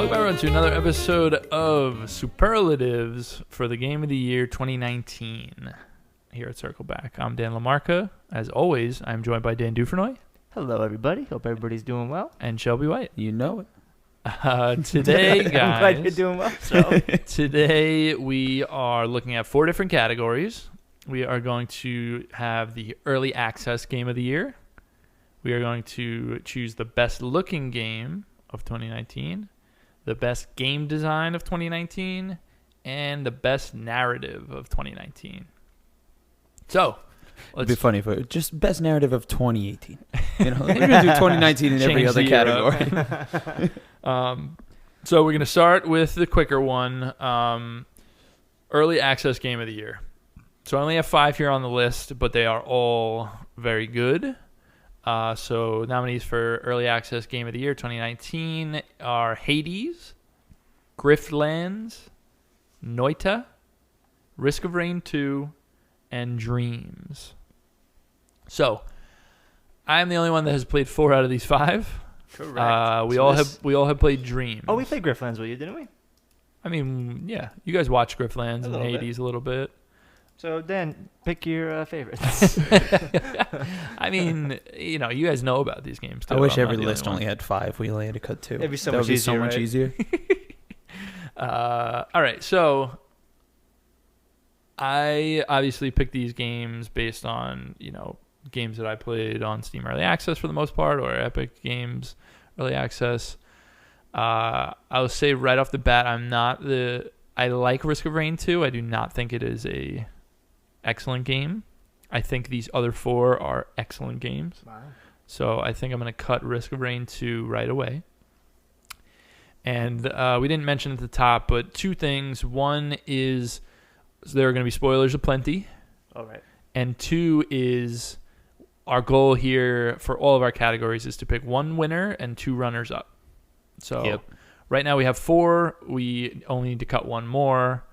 Welcome everyone to another episode of Superlatives for the Game of the Year 2019 here at Circleback. I'm Dan LaMarca. As always, I'm joined by Dan Dufresnoy. Hello, everybody. Hope everybody's doing well. And Shelby White. You know it. Today, guys. I'm glad you're doing well. So. Today, we are looking at 4 different categories. We are going to have the Early Access Game of the Year. We are going to choose the best looking game of 2019, the best game design of 2019, and the best narrative of 2019. So, it'd be funny if it just best narrative of 2018. You know, we're gonna do 2019 in every other category. So we're gonna start with the quicker one. Early Access Game of the Year. So I only have 5 here on the list, but they are all very good. So nominees for Early Access Game of the Year 2019 are Hades, Griftlands, Noita, Risk of Rain 2, and Dreams. So I'm the only one that has played 4 out of these 5. Correct. We all have played Dreams. Oh, we played Griftlands with you, didn't we? I mean, yeah, you guys watched Griftlands and Hades a little bit. So Dan, pick your favorites. I mean, you know, you guys know about these games too. I wish every list only had 5. We only had to cut 2. It'd be so that much would be easier, so much easier. All right, so I obviously picked these games based on, you know, games that I played on Steam Early Access for the most part, or Epic Games Early Access. I'll say right off the bat, I like Risk of Rain 2. I do not think it is a excellent game. I think these other 4 are excellent games. Wow. So I think I'm going to cut Risk of Rain 2 right away. And we didn't mention at the top, but 2 things. One is there are going to be spoilers aplenty. All right. And 2 is our goal here for all of our categories is to pick 1 winner and 2 runners up. So Right now we have 4. We only need to cut 1 more.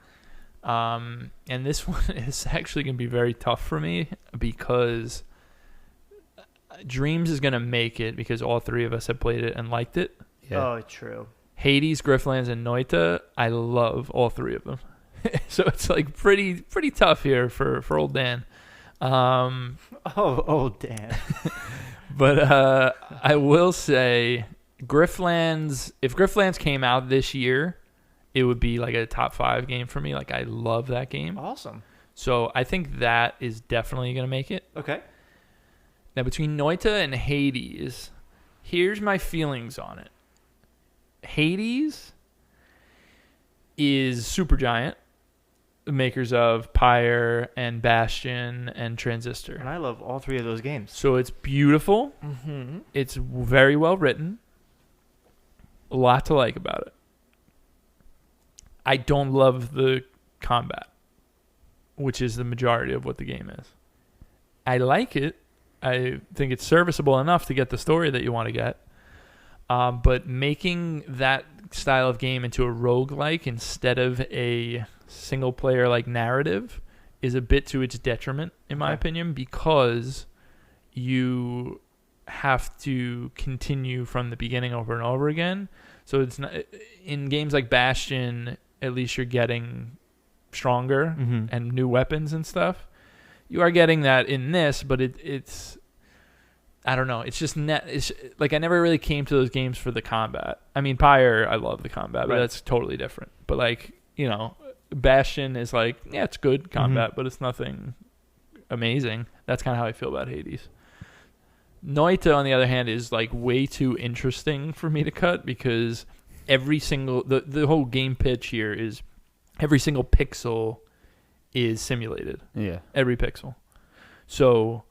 And this one is actually going to be very tough for me because Dreams is going to make it because all 3 of us have played it and liked it. Yeah. Oh, true. Hades, Griftlands, and Noita, I love all 3 of them. So it's like pretty tough here for old Dan. Old Dan. But I will say Griftlands, if Griftlands came out this year, it would be like a top 5 game for me. Like, I love that game. Awesome. So I think that is definitely going to make it. Okay. Now, between Noita and Hades, here's my feelings on it. Hades is Supergiant, the makers of Pyre and Bastion and Transistor. And I love all 3 of those games. So it's beautiful. Mm-hmm. It's very well written. A lot to like about it. I don't love the combat, which is the majority of what the game is. I like it. I think it's serviceable enough to get the story that you want to get. But making that style of game into a roguelike instead of a single-player like narrative is a bit to its detriment, in my opinion, because you have to continue from the beginning over and over again. So it's not in games like Bastion. At least you're getting stronger and new weapons and stuff. You are getting that in this, but it's I don't know. It's just it's like I never really came to those games for the combat. I mean, Pyre, I love the combat, but that's totally different. But like, you know, Bastion is like, yeah, it's good combat, but it's nothing amazing. That's kind of how I feel about Hades. Noita, on the other hand, is like way too interesting for me to cut because every single the whole game pitch here is every single pixel is simulated. Yeah. Every pixel. So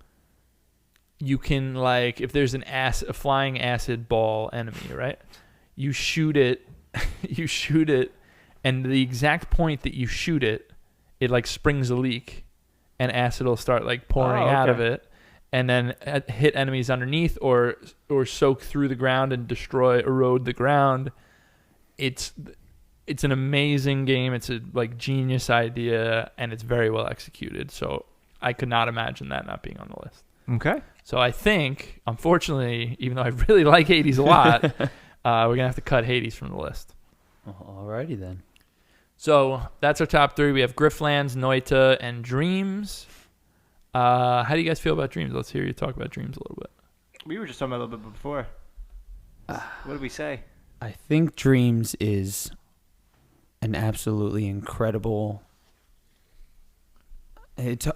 you can, like, if there's a flying acid ball enemy, right? You shoot it, and the exact point that you shoot it, it like springs a leak, and acid will start like pouring out of it, and then hit enemies underneath or soak through the ground and erode the ground. It's an amazing game. It's a like genius idea, and it's very well executed. So I could not imagine that not being on the list. Okay. So I think, unfortunately, even though I really like Hades a lot, we're going to have to cut Hades from the list. Alrighty then. So that's our top 3. We have Grifflands, Noita, and Dreams. How do you guys feel about Dreams? Let's hear you talk about Dreams a little bit. We were just talking about it a little bit before. What did we say? I think Dreams is an absolutely incredible. It's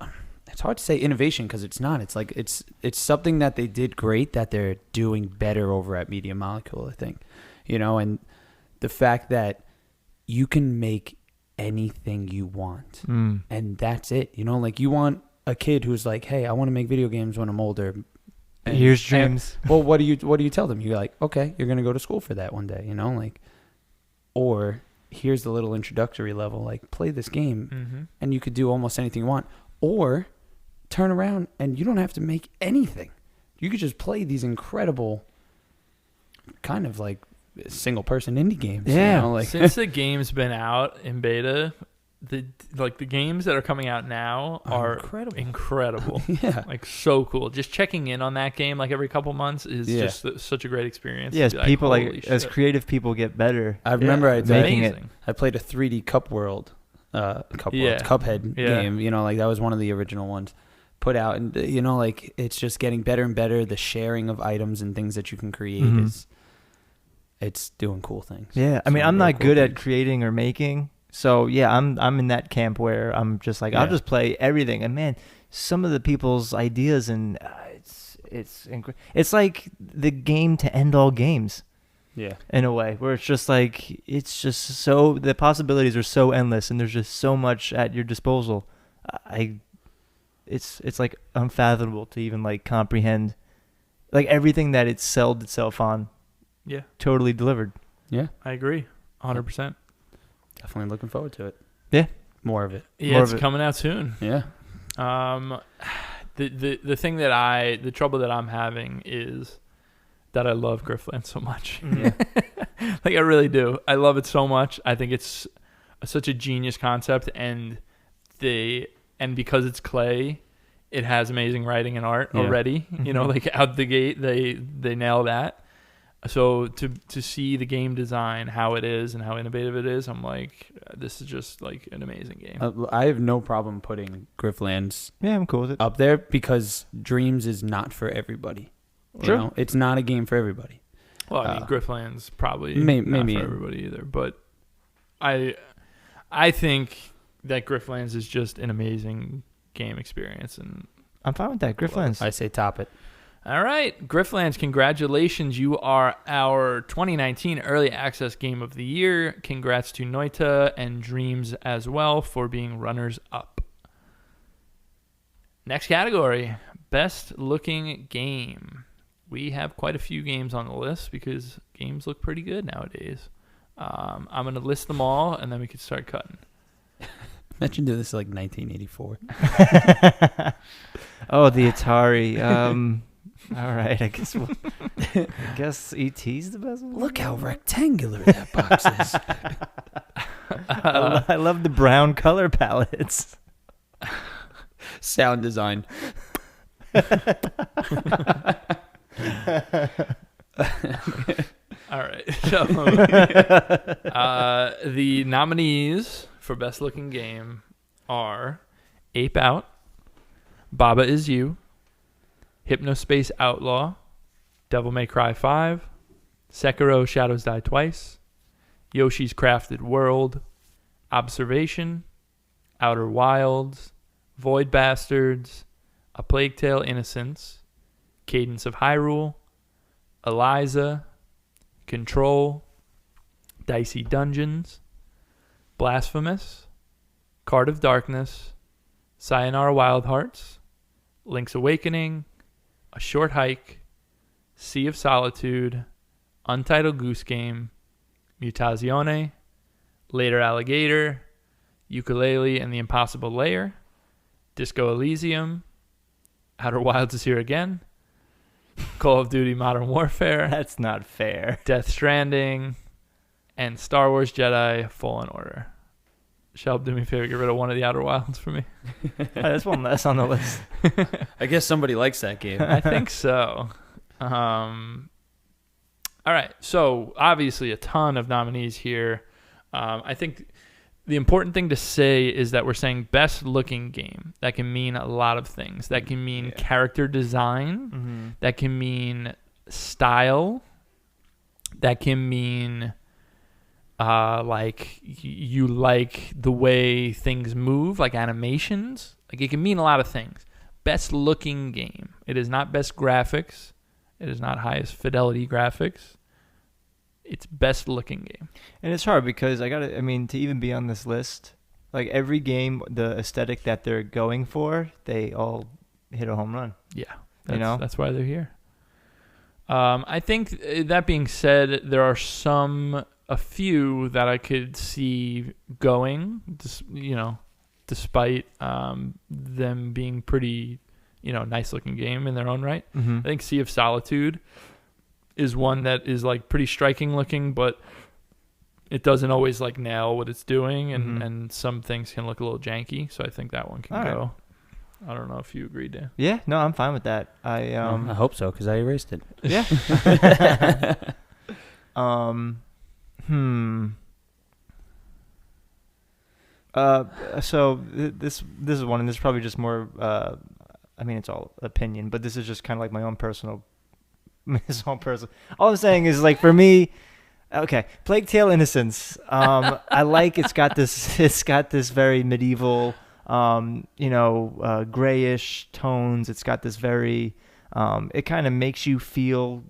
hard to say innovation because it's not. It's like it's something that they did great that they're doing better over at Media Molecule, I think. And the fact that you can make anything you want, and that's it. Like you want a kid who's like, hey, I want to make video games when I'm older. Here's Dreams. Well, what do you tell them? You're like, okay, you're gonna go to school for that one day, or here's the little introductory level, like play this game, and you could do almost anything you want, or turn around and you don't have to make anything. You could just play these incredible, kind of like single person indie games. Yeah. Since the game's been out in beta, the games that are coming out now are incredible. Yeah. Like so cool. Just checking in on that game like every couple months is just such a great experience. Yes, people as shit. creative people get better. I remember I played a 3D Cup World, Cuphead game. That was one of the original ones put out, and it's just getting better and better. The sharing of items and things that you can create it's doing cool things. Yeah, I mean, I'm not good at creating or making. So yeah, I'm in that camp where I'm just like, I'll just play everything. And man, some of the people's ideas and it's like the game to end all games. Yeah, in a way where it's just like the possibilities are so endless and there's just so much at your disposal. It's like unfathomable to even like comprehend like everything that it sold itself on. Yeah, totally delivered. Yeah, I agree, 100%. Definitely looking forward to it. Yeah. More of it. Yeah, it's coming out soon. Yeah. The thing that the trouble that I'm having is that I love Griffland so much. Yeah. Like I really do. I love it so much. I think it's such a genius concept, and because it's clay, it has amazing writing and art already. Like out the gate, they nail that. So to see the game design, how it is and how innovative it is, I'm like, this is just like an amazing game. I have no problem putting Grifflands I'm cool with it up there because Dreams is not for everybody. Sure. It's not a game for everybody. Well, I mean, Griffland's probably maybe not for everybody either, but I think that Grifflands is just an amazing game experience, and I'm fine with that. Grifflands. I say top it. All right, Grifflands, congratulations. You are our 2019 Early Access Game of the Year. Congrats to Noita and Dreams as well for being runners-up. Next category, Best Looking Game. We have quite a few games on the list because games look pretty good nowadays. I'm going to list them all, and then we can start cutting. Imagine doing this like 1984. Oh, the Atari. All right, I guess E.T.'s the best one. Look how rectangular that box is. I love the brown color palettes. Sound design. All right. So, the nominees for Best Looking Game are Ape Out, Baba Is You, Hypnospace Outlaw, Devil May Cry 5, Sekiro Shadows Die Twice, Yoshi's Crafted World, Observation, Outer Wilds, Void Bastards, A Plague Tale Innocence, Cadence of Hyrule, Eliza, Control, Dicey Dungeons, Blasphemous, Card of Darkness, Sayonara Wild Hearts, Link's Awakening, A Short Hike, Sea of Solitude, Untitled Goose Game, Mutazione, Later Alligator, Yooka-Laylee and the Impossible Lair, Disco Elysium, Outer Wilds is Here Again, Call of Duty Modern Warfare, That's not fair. Death Stranding, and Star Wars Jedi Fallen Order. Shelb, do me a favor, get rid of one of the Outer Wilds for me. That's one less on the list. I guess somebody likes that game. I think so. All right, so obviously a ton of nominees here. I think the important thing to say is that we're saying best looking game. That can mean a lot of things. That can mean character design. That can mean style. That can mean like you like the way things move, like animations. Like it can mean a lot of things. Best looking game. It is not best graphics. It is not highest fidelity graphics. It's best looking game. And it's hard because I mean, to even be on this list, like every game, the aesthetic that they're going for, they all hit a home run. Yeah. That's why they're here. I think that being said, there are a few that I could see going, despite them being pretty, nice looking game in their own right. Mm-hmm. I think Sea of Solitude is one that is like pretty striking looking, but it doesn't always like nail what it's doing, and some things can look a little janky. So I think that one can go. Right. I don't know if you agree, Dan. Yeah, no, I'm fine with that. I hope so because I erased it. Yeah. So this is one, and this is probably just more. I mean, it's all opinion, but this is just kind of like my own personal. All I'm saying is, like, for me, okay, Plague Tale: Innocence. I like it's got this very medieval, grayish tones. It's got this very, it kind of makes you feel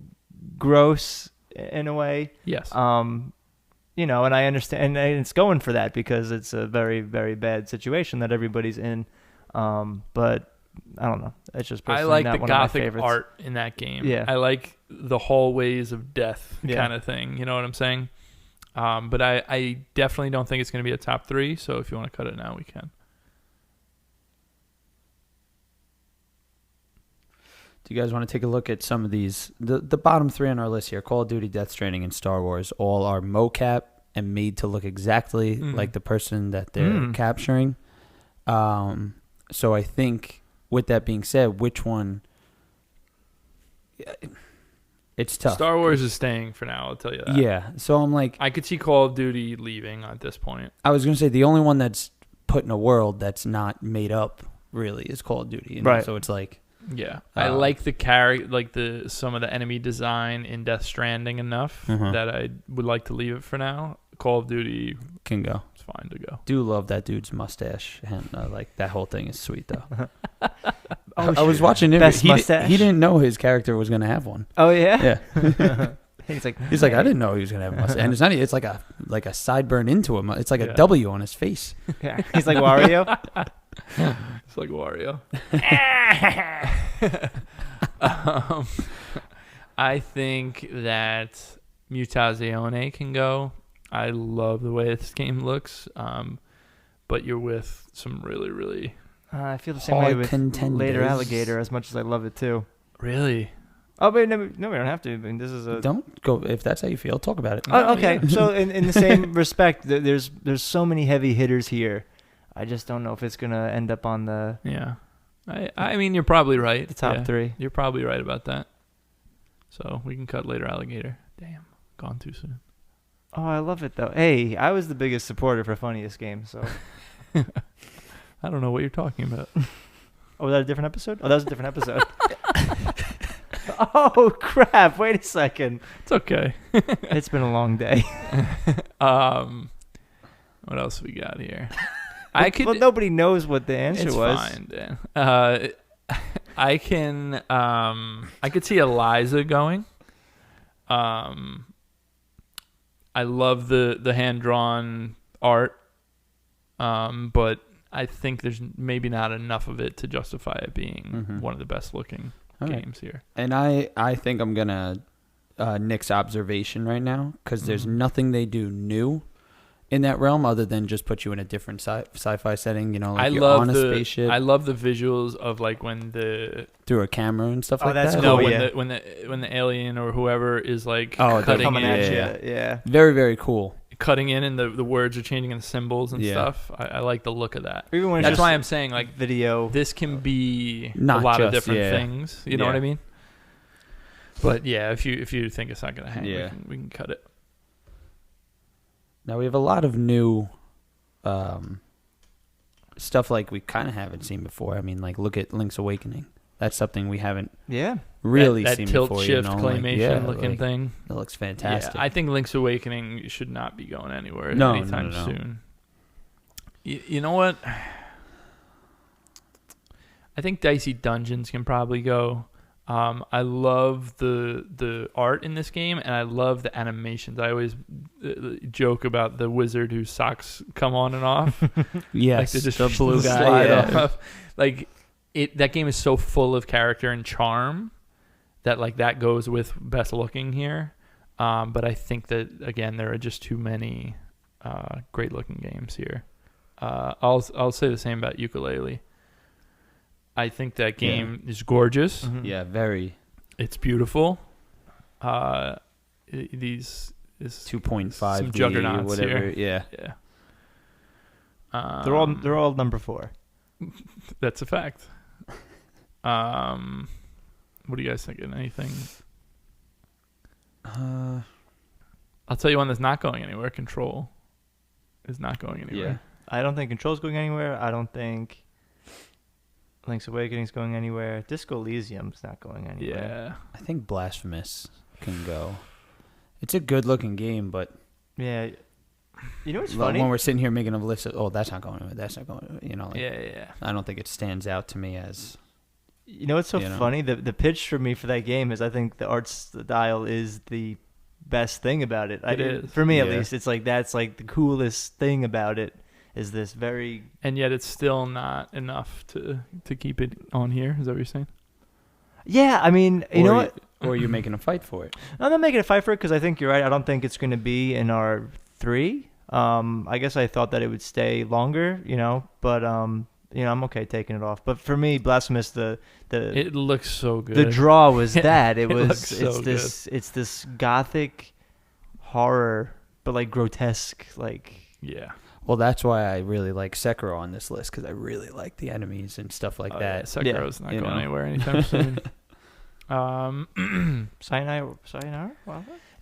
gross in a way. Yes. And I understand, and it's going for that because it's a very, very bad situation that everybody's in. But I don't know. It's just personally I like not the one of my gothic favorites. art in that game. Yeah. I like the hallways of death kind of thing. You know what I'm saying? But I definitely don't think it's going to be a top 3. So if you want to cut it now, we can. Do you guys want to take a look at some of these? The bottom 3 on our list here: Call of Duty, Death Stranding, and Star Wars. All are mocap and made to look exactly like the person that they're capturing. So I think, with that being said, which one? It's tough. Star Wars is staying for now, I'll tell you that. Yeah. So I'm like, I could see Call of Duty leaving at this point. I was going to say the only one that's put in a world that's not made up really is Call of Duty. Right. So it's like, yeah. I like the some of the enemy design in Death Stranding enough that I would like to leave it for now. Call of Duty can go. It's fine to go. Do love that dude's mustache, and like that whole thing is sweet though. I was watching him. Mustache. He didn't know his character was gonna have one. Oh yeah. Yeah. He's like I didn't know he was gonna have a mustache, and it's not. It's like a sideburn into him. It's like a W on his face. Yeah. He's like Wario. It's like Wario. I think that Mutazione can go. I love the way this game looks, but you're with some really, really I feel the same way with contenders. Later Alligator, as much as I love it too. Really. Oh, but no, we don't have to. I mean, this is a. Don't go if that's how you feel. Talk about it. Oh, okay. So in the same respect, there's so many heavy hitters here. I just don't know if it's gonna end up on the. Yeah, I mean you're probably right. The top 3. You're probably right about that. So we can cut Later Alligator. Damn, gone too soon. Oh, I love it though. Hey, I was the biggest supporter for Funniest Game, so. I don't know what you're talking about. Oh, was that a different episode? Oh, that was a different episode. Oh crap! Wait a second. It's okay. It's been a long day. What else we got here? Well, nobody knows what the answer was. It's fine, Dan. I could see Eliza going. I love the hand-drawn art, but I think there's maybe not enough of it to justify it being one of the best-looking games here. And I think I'm going to Nick's observation right now because there's nothing they do new in that realm other than just put you in a different sci-fi setting, like you're on a spaceship. I love the visuals of like when through a camera and stuff like that's that. cool. No, when the alien or whoever is like cutting coming in. at you. Yeah. Very, very cool. Cutting in and the words are changing and the symbols and stuff. I like the look of that. Even when That's why I'm saying like video. This can be not a lot just, of different things. You know what I mean? But yeah, if you think it's not gonna hang, we can cut it. Now we have a lot of new stuff like we kind of haven't seen before. I mean, like look at Link's Awakening. That's something we haven't really that seen tilt before. shift you know? claymation looking thing. That looks fantastic. Yeah, I think Link's Awakening should not be going anywhere anytime soon. You know what? I think Dicey Dungeons can probably go. I love the art in this game, and I love the animations. I always joke about the wizard whose socks come on and off. Yes, like the blue guy. Off. Like that game is so full of character and charm that like that goes with best looking here. But I think that again there are just too many great looking games here. I'll say the same about Ukulele. I think that game is gorgeous. Mm-hmm. Yeah, very. It's beautiful. These is 2.5 some juggernauts whatever. here. Yeah. They're all number 4. That's a fact. What do you guys think? Anything? I'll tell you one that's not going anywhere. Control is not going anywhere. Yeah. I don't think Control's going anywhere. I don't think Link's Awakening's going anywhere. Disco Elysium's not going anywhere. Yeah. I think Blasphemous can go. It's a good looking game, but yeah. You know what's funny? When we're sitting here making a list of, that's not going anywhere, that's not going anywhere, you know. Like, yeah. I don't think it stands out to me as... You know what's so funny? The pitch for me for that game is I think the art style is the best thing about it. It is. For me, at least. It's like that's like the coolest thing about it. Is this very... And yet it's still not enough to keep it on here. Is that what you're saying? Yeah, I mean, you know what? Or you're making a fight for it. I'm not making a fight for it because I think you're right. I don't think it's going to be in our 3. I guess I thought that it would stay longer, but I'm okay taking it off. But for me, Blasphemous, it looks so good. The draw was that it was it's this gothic horror, but like grotesque, like Well, that's why I really like Sekiro on this list because I really like the enemies and stuff like that. Sekiro's not going anywhere anytime soon. Sayonara?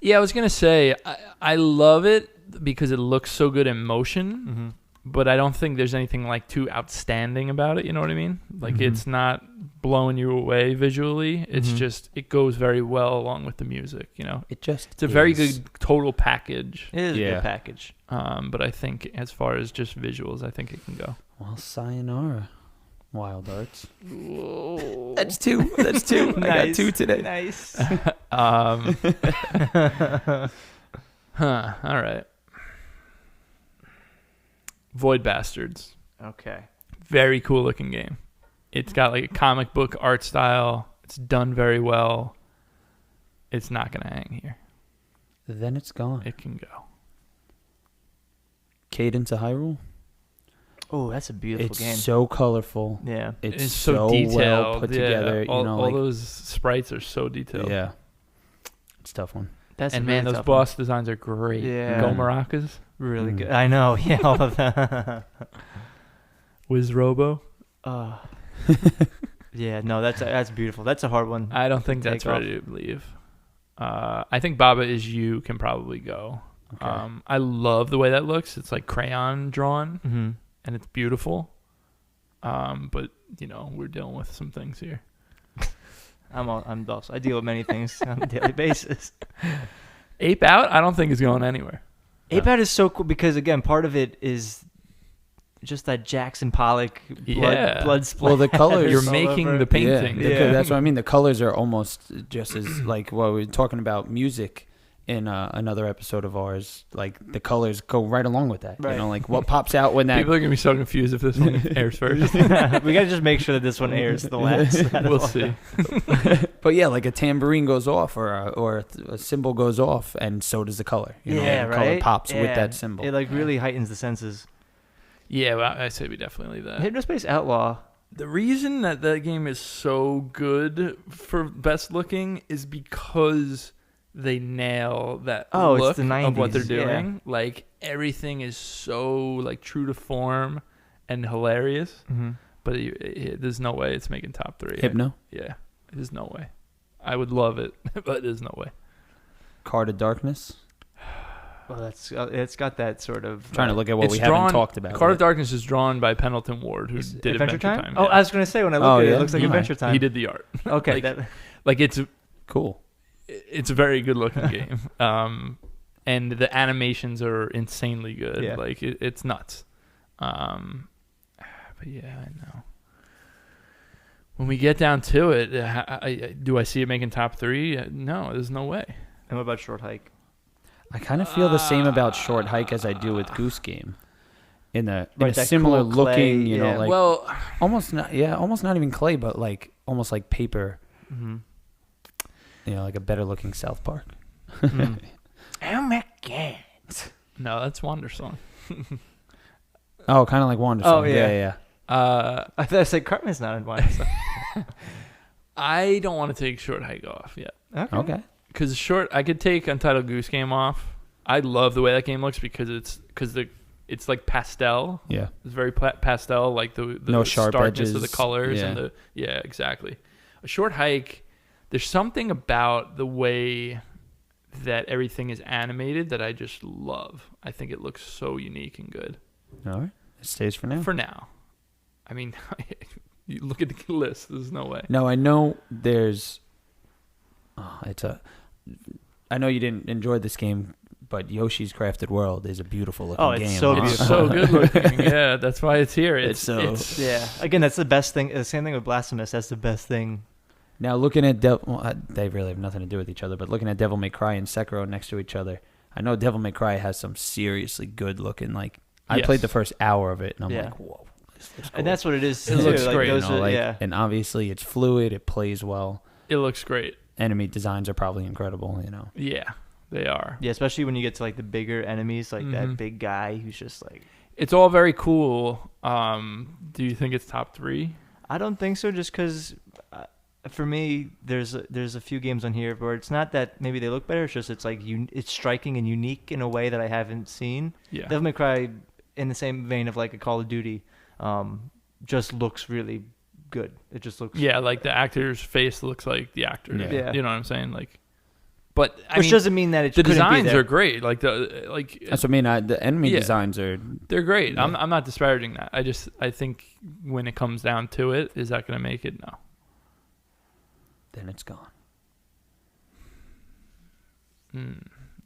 Yeah, I was gonna say I love it because it looks so good in motion, but I don't think there's anything like too outstanding about it. You know what I mean? Like it's not blowing you away visually. It's just it goes very well along with the music. It's a very good total package. It is a good package. But I think as far as just visuals, I think it can go. Well, Sayonara. Wild Arts. Whoa. That's 2. Nice. I got 2 today. Nice. All right. Void Bastards. Okay. Very cool looking game. It's got like a comic book art style. It's done very well. It's not going to hang here. Then it's gone. It can go. Cadence of Hyrule. Oh, that's a beautiful game. It's so colorful. Yeah. It's so detailed. Well put together. All those sprites are so detailed. Yeah. It's a tough one. Those boss designs are great. Yeah. Go Maracas. Really good. I know. Yeah, all of that. Wiz Robo. Yeah, no, that's beautiful. That's a hard one. I don't think that's ready to leave. I think Baba Is You can probably go. Okay. I love the way that looks. It's like crayon drawn, and it's beautiful. But we're dealing with some things here. I deal with many things on a daily basis. Ape Out, I don't think is going anywhere. Ape Out is so cool because again, part of it is just that Jackson Pollock blood splash. Well, the colors you're making the painting. Yeah. That's what I mean. The colors are almost just as like what we were talking about music in another episode of ours. Like the colors go right along with that. Right. Like what pops out when that. People are gonna be so confused if this one airs first. We gotta just make sure that this one airs the last. We'll see. But yeah, like a tambourine goes off or a cymbal goes off, and so does the color. Right. Color pops with that symbol. It really heightens the senses. Yeah, well, I say we definitely leave that. Hypnospace Outlaw. The reason that game is so good for best looking is because they nail that look it's the 90s, of what they're doing. Yeah. Like everything is so like true to form and hilarious. But there's no way it's making top 3. Hypno? Yeah, there's no way. I would love it, but there's no way. Card of Darkness. Well, it's got that sort of trying to look at what It's we drawn- haven't talked about. Heart of yet. Darkness is drawn by Pendleton Ward, who Is did Adventure Time. Oh, yeah. I was gonna say when I look at it, it looks like He- Adventure Time. He did the art. Okay, like- that, Like it's Cool. it's a very good looking game. And the animations are insanely good. Yeah. Like it's nuts. But yeah, I know. When we get down to it, do I see it making top 3? No, there's no way. and what about Short Hike? I kind of feel the same about Short Hike as I do with Goose Game. In a Right, that similar cool clay, looking, you know, yeah. like Well, almost not even clay, but like almost like paper. Mm-hmm. You know, like a better looking South Park. Mm. oh my god. No, that's Wandersong. Oh, kind of like Wonder Song. Oh, yeah. Yeah. I thought I said Cartman's not in one. So. I don't want to take Short Hike off yet. Okay. Because I could take Untitled Goose Game off. I love the way that game looks because it's like pastel. Yeah. It's very pastel, like the No sharp starkness of the edges. colors Yeah. and exactly. A Short Hike, there's something about the way that everything is animated that I just love. I think it looks so unique and good. All right. It stays for now. For now. I mean, you look at the list. There's no way. No, I know there's. I know you didn't enjoy this game, but Yoshi's Crafted World is a beautiful looking Oh, it's game. so huh? It's so good looking. Yeah, that's why it's here. It's Yeah. Again, that's the best thing. The same thing with Blasphemous. That's the best thing. Now looking at they really have nothing to do with each other, but looking at Devil May Cry and Sekiro next to each other, I know Devil May Cry has some seriously good looking. Like I Yes. played the first hour of it, and I'm Yeah. like, whoa, this looks cool. And that's what it is. It too. looks like, great, Those You know, are, like, yeah. and obviously it's fluid, it plays well. It looks great. Enemy designs are probably incredible. You know. Yeah, they are. Yeah, especially when you get to like the bigger enemies, like Mhm. that big guy who's just like. It's all very cool. Do you think it's top 3? I don't think so. Just because, for me, there's a few games on here where it's not that maybe they look better. It's just it's like it's striking and unique in a way that I haven't seen. Yeah. Devil May Cry, in the same vein of like a Call of Duty, just looks really good. It just looks. Yeah, like the actor's face looks like the actor. Yeah. You know what I'm saying? Like, but I Which mean, doesn't mean that it the couldn't be designs there. are great. Like That's what I mean. The enemy Yeah. designs are. they're great. Yeah. I'm not disparaging that. I think when it comes down to it, is that going to make it? No. Then it's gone.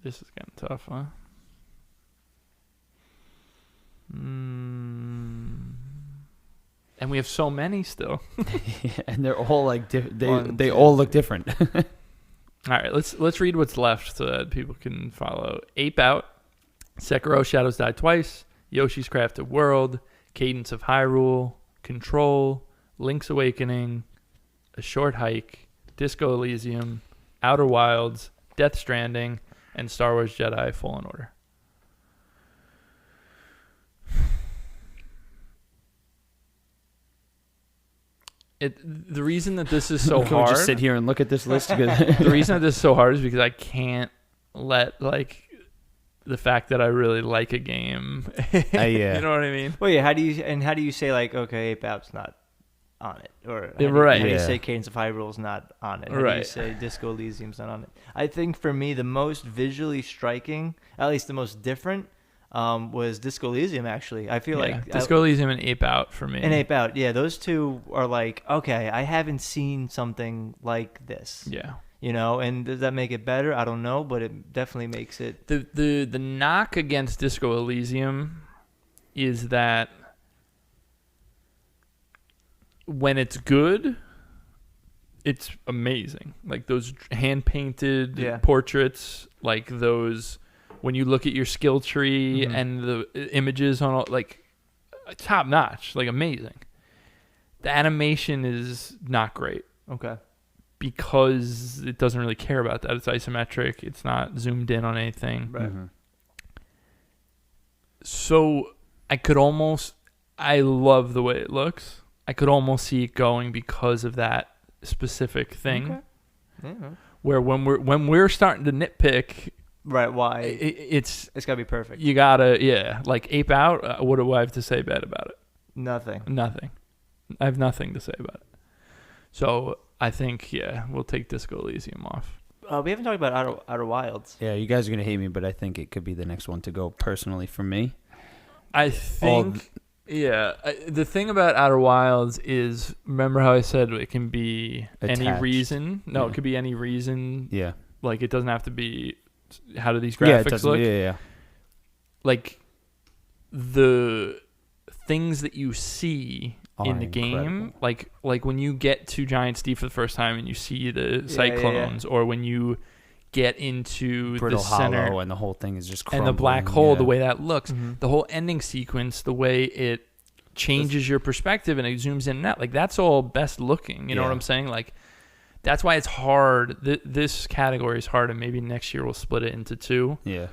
This is getting tough, huh? And we have so many still. And they're all like One, they two, all look different. All right, let's read what's left so that people can follow. Ape Out, Sekiro: Shadows Die Twice, Yoshi's Crafted World, Cadence of Hyrule, Control, Link's Awakening, A Short Hike, Disco Elysium, Outer Wilds, Death Stranding, and Star Wars Jedi Fallen Order. The reason that this is so Can we hard. just sit here and look at this list? Because The reason that this is so hard is because I can't let like the fact that I really like a game. yeah. You know what I mean? Well, yeah. How do you say like, okay, Ape Out's not on it, or Yeah, how right. do you Yeah. say Cadence of Hyrule's not on it? How do you Right. say Disco Elysium's not on it? I think for me, the most visually striking, at least the most different, was Disco Elysium. Actually, I feel like Disco Elysium and Ape Out for me. and Ape Out. Yeah, those two are like, okay, I haven't seen something like this. Yeah. You know, and does that make it better? I don't know, but it definitely makes it. The knock against Disco Elysium is that when it's good, it's amazing. Like those hand painted Yeah. portraits, like those when you look at your skill tree Mhm. and the images on all, like top notch, like amazing. The animation is not great Okay. because it doesn't really care about that. It's isometric. It's not zoomed in on anything. Right. Mhm. So I love the way it looks. I could almost see it going because of that specific thing. Okay. Yeah. Where when we're starting to nitpick, Right. Why? it's It's gotta be perfect. you gotta like Ape Out. What do I have to say bad about it? Nothing. Nothing. I have nothing to say about it. So I think we'll take Disco Elysium off. We haven't talked about Outer Wilds. Yeah, you guys are gonna hate me, but I think it could be the next one to go personally for me. I think, the thing about Outer Wilds is, remember how I said it can be any Attached. reason? No, Yeah. it could be any reason. Yeah. Like, it doesn't have to be, how do these Yeah, it graphics doesn't- look? yeah. Like, the things that you see Are in the game, incredible. like when you get to Giant Steep for the first time and you see the cyclones, or when you get into Brittle the center Hollow and the whole thing is just and crumbling. the black hole, yeah. the way that looks, Mm-hmm. the whole ending sequence, the way it changes your perspective and it zooms in and out, like that's all best looking. You know what Yeah. I'm saying? Like that's why it's hard. This category is hard, and maybe next year we'll split it into two. Yeah.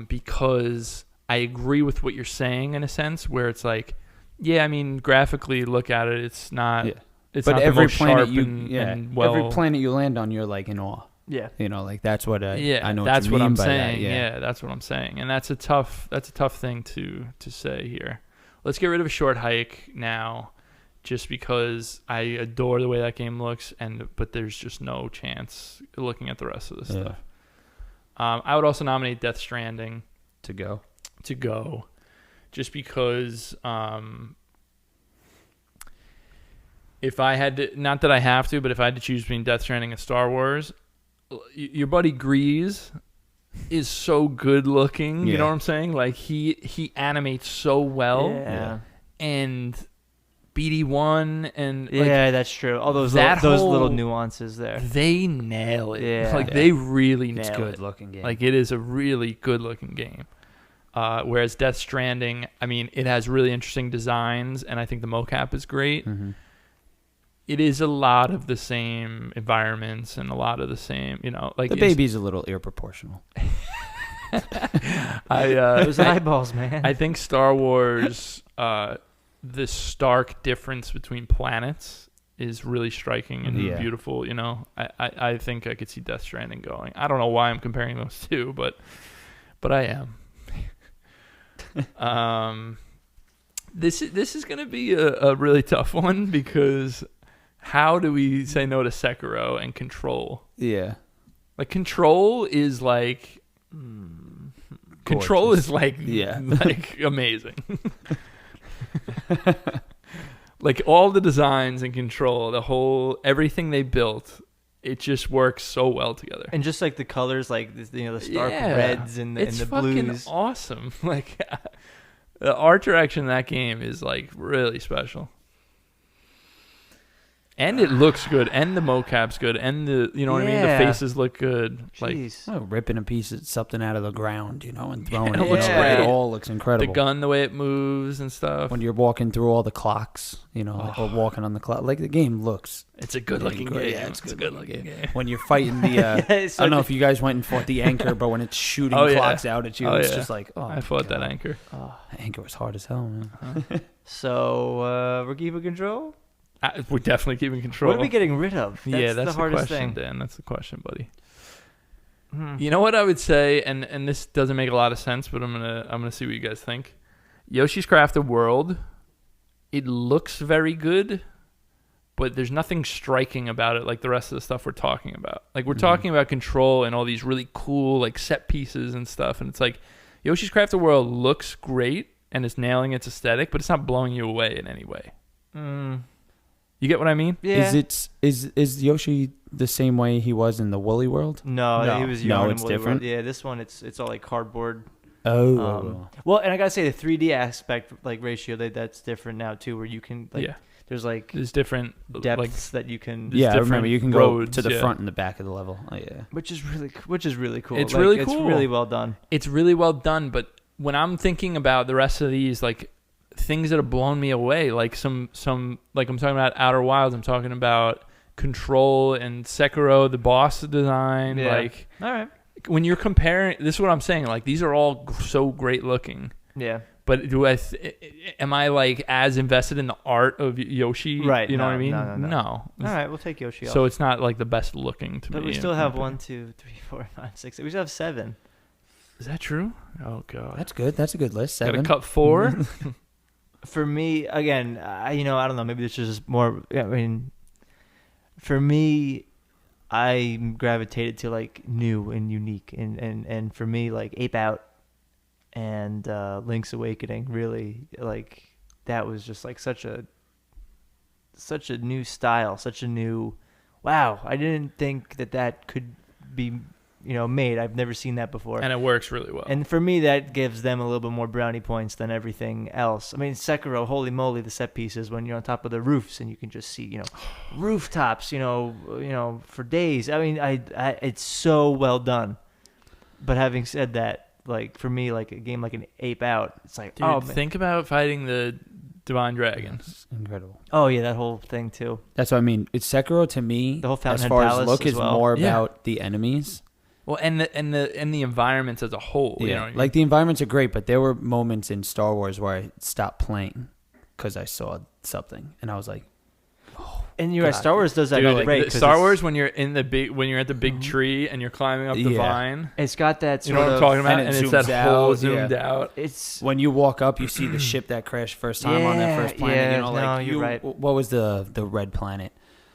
Because I agree with what you're saying in a sense, where it's like, yeah, I mean, graphically look at it, it's not. Yeah. It's But not every the most planet sharp you, and well. every planet you land on, you're like in awe. Yeah. You know, like that's what I know. That's what, you mean I'm by saying. That. Yeah, that's what I'm saying, and that's a tough thing to say here. Let's get rid of a short hike now, just because I adore the way that game looks, but there's just no chance looking at the rest of the stuff. I would also nominate Death Stranding to go. Just because if I had to, not that I have to, but if I had to choose between Death Stranding and Star Wars, your buddy Grease is so good looking. You Yeah. know what I'm saying? Like he animates so well, Yeah. and BD1 and Yeah, that's true. All those that those whole- little nuances there. they nail it. Yeah. Like Yeah. they really nail It's it. good looking game. Like it is a really good looking game. Whereas Death Stranding, I mean, it has really interesting designs, and I think the mocap is great. Mm-hmm. It is a lot of the same environments and a lot of the same, like The baby's a little irproportional. Those eyeballs, man. I think Star Wars, the stark difference between planets is really striking and Yeah. beautiful. I think I could see Death Stranding going. I don't know why I'm comparing those two, but I am. This is going to be a really tough one, because how do we say no to Sekiro and Control? Yeah. Like Control is like Control is like Yeah. like amazing. Like all the designs and Control, everything they built, it just works so well together. And just like the colors, like the stark Yeah. reds and It's the fucking blues. awesome. Like the art direction in that game is like really special. And it looks good, and the mocap's good, and what I mean? The Yeah. faces look good. Like Jeez. Oh, ripping a piece of something out of the ground, and throwing Yeah, it. it looks great. It all looks the incredible. gun, the way it moves and stuff. When you're walking through all the clocks, or walking on the clock, like the game looks. It's a good looking game. Yeah, it's a good looking game. When you're fighting the, It's I don't know like- if you guys went and fought the anchor, but when it's shooting Oh, yeah. clocks out at you, Oh, it's yeah. just like, oh, I my fought that God. anchor. That anchor was hard as hell, man. So we're keeping control. We're definitely keeping control. What are we getting rid of? That's the hardest question, thing. Dan. That's the question, buddy. Hmm. You know what I would say, and this doesn't make a lot of sense, but I'm gonna see what you guys think. Yoshi's Crafted World, it looks very good, but there's nothing striking about it like the rest of the stuff we're talking about. Like we're talking about Control and all these really cool like set pieces and stuff, and it's like Yoshi's Crafted World looks great and is nailing its aesthetic, but it's not blowing you away in any way. You get what I mean? Yeah. Is Yoshi the same way he was in the Woolly World? No, he was No, young. it's in Woolly different? World. Yeah, this one it's all like cardboard. Oh, Well, and I gotta say the 3D aspect like ratio that's different now too, where you can like there's like There's different depths that you can yeah. I different remember you can roads, go to the yeah. front and the back of the level. Oh yeah. which is really cool. It's Like, really It's cool. really well done. It's really well done, but when I'm thinking about the rest of these, like things that have blown me away, like some like I'm talking about Outer Wilds, I'm talking about Control and Sekiro, the boss design. Yeah. Like All right. when you're comparing, this is what I'm saying. Like these are all so great looking, Yeah. but am I like as invested in the art of Yoshi? Right, You know no, what I mean? no. All right, we'll take Yoshi off. So it's not like the best looking to But me. we still have 1, 2, 3, 4, 5, 6. We still have 7. Is that true? Oh god. That's good. That's a good list. Gotta 7. cut 4. For me, again, I don't know. Maybe this is just more. I mean, for me, I gravitated to like new and unique, and for me like Ape Out and Link's Awakening really like that was just like such a new style, such a new wow. I didn't think that could be made. I've never seen that before. And it works really well. And for me, that gives them a little bit more brownie points than everything else. I mean, Sekiro, holy moly, the set pieces when you're on top of the roofs and you can just see, rooftops, for days. I mean, it's so well done. But having said that, like for me, like a game like an Ape Out, it's like, Dude, think about fighting the Divine Dragons. It's incredible. Oh yeah, that whole thing too. That's what I mean. It's Sekiro to me. The whole as Fountainhead far Palace as look as is well. more about the enemies. Well, and the environments as a whole. Yeah, like the environments are great, but there were moments in Star Wars where I stopped playing because I saw something, and I was like, and you're right, Star Wars does that great. Star Wars when you're at the big tree and you're climbing up the vine. It's got that. You know what I'm talking about, and it's that whole zoomed yeah. out. It's when you walk up, you see the ship that crashed first time on that first planet. Yeah, you're right. What was the red planet?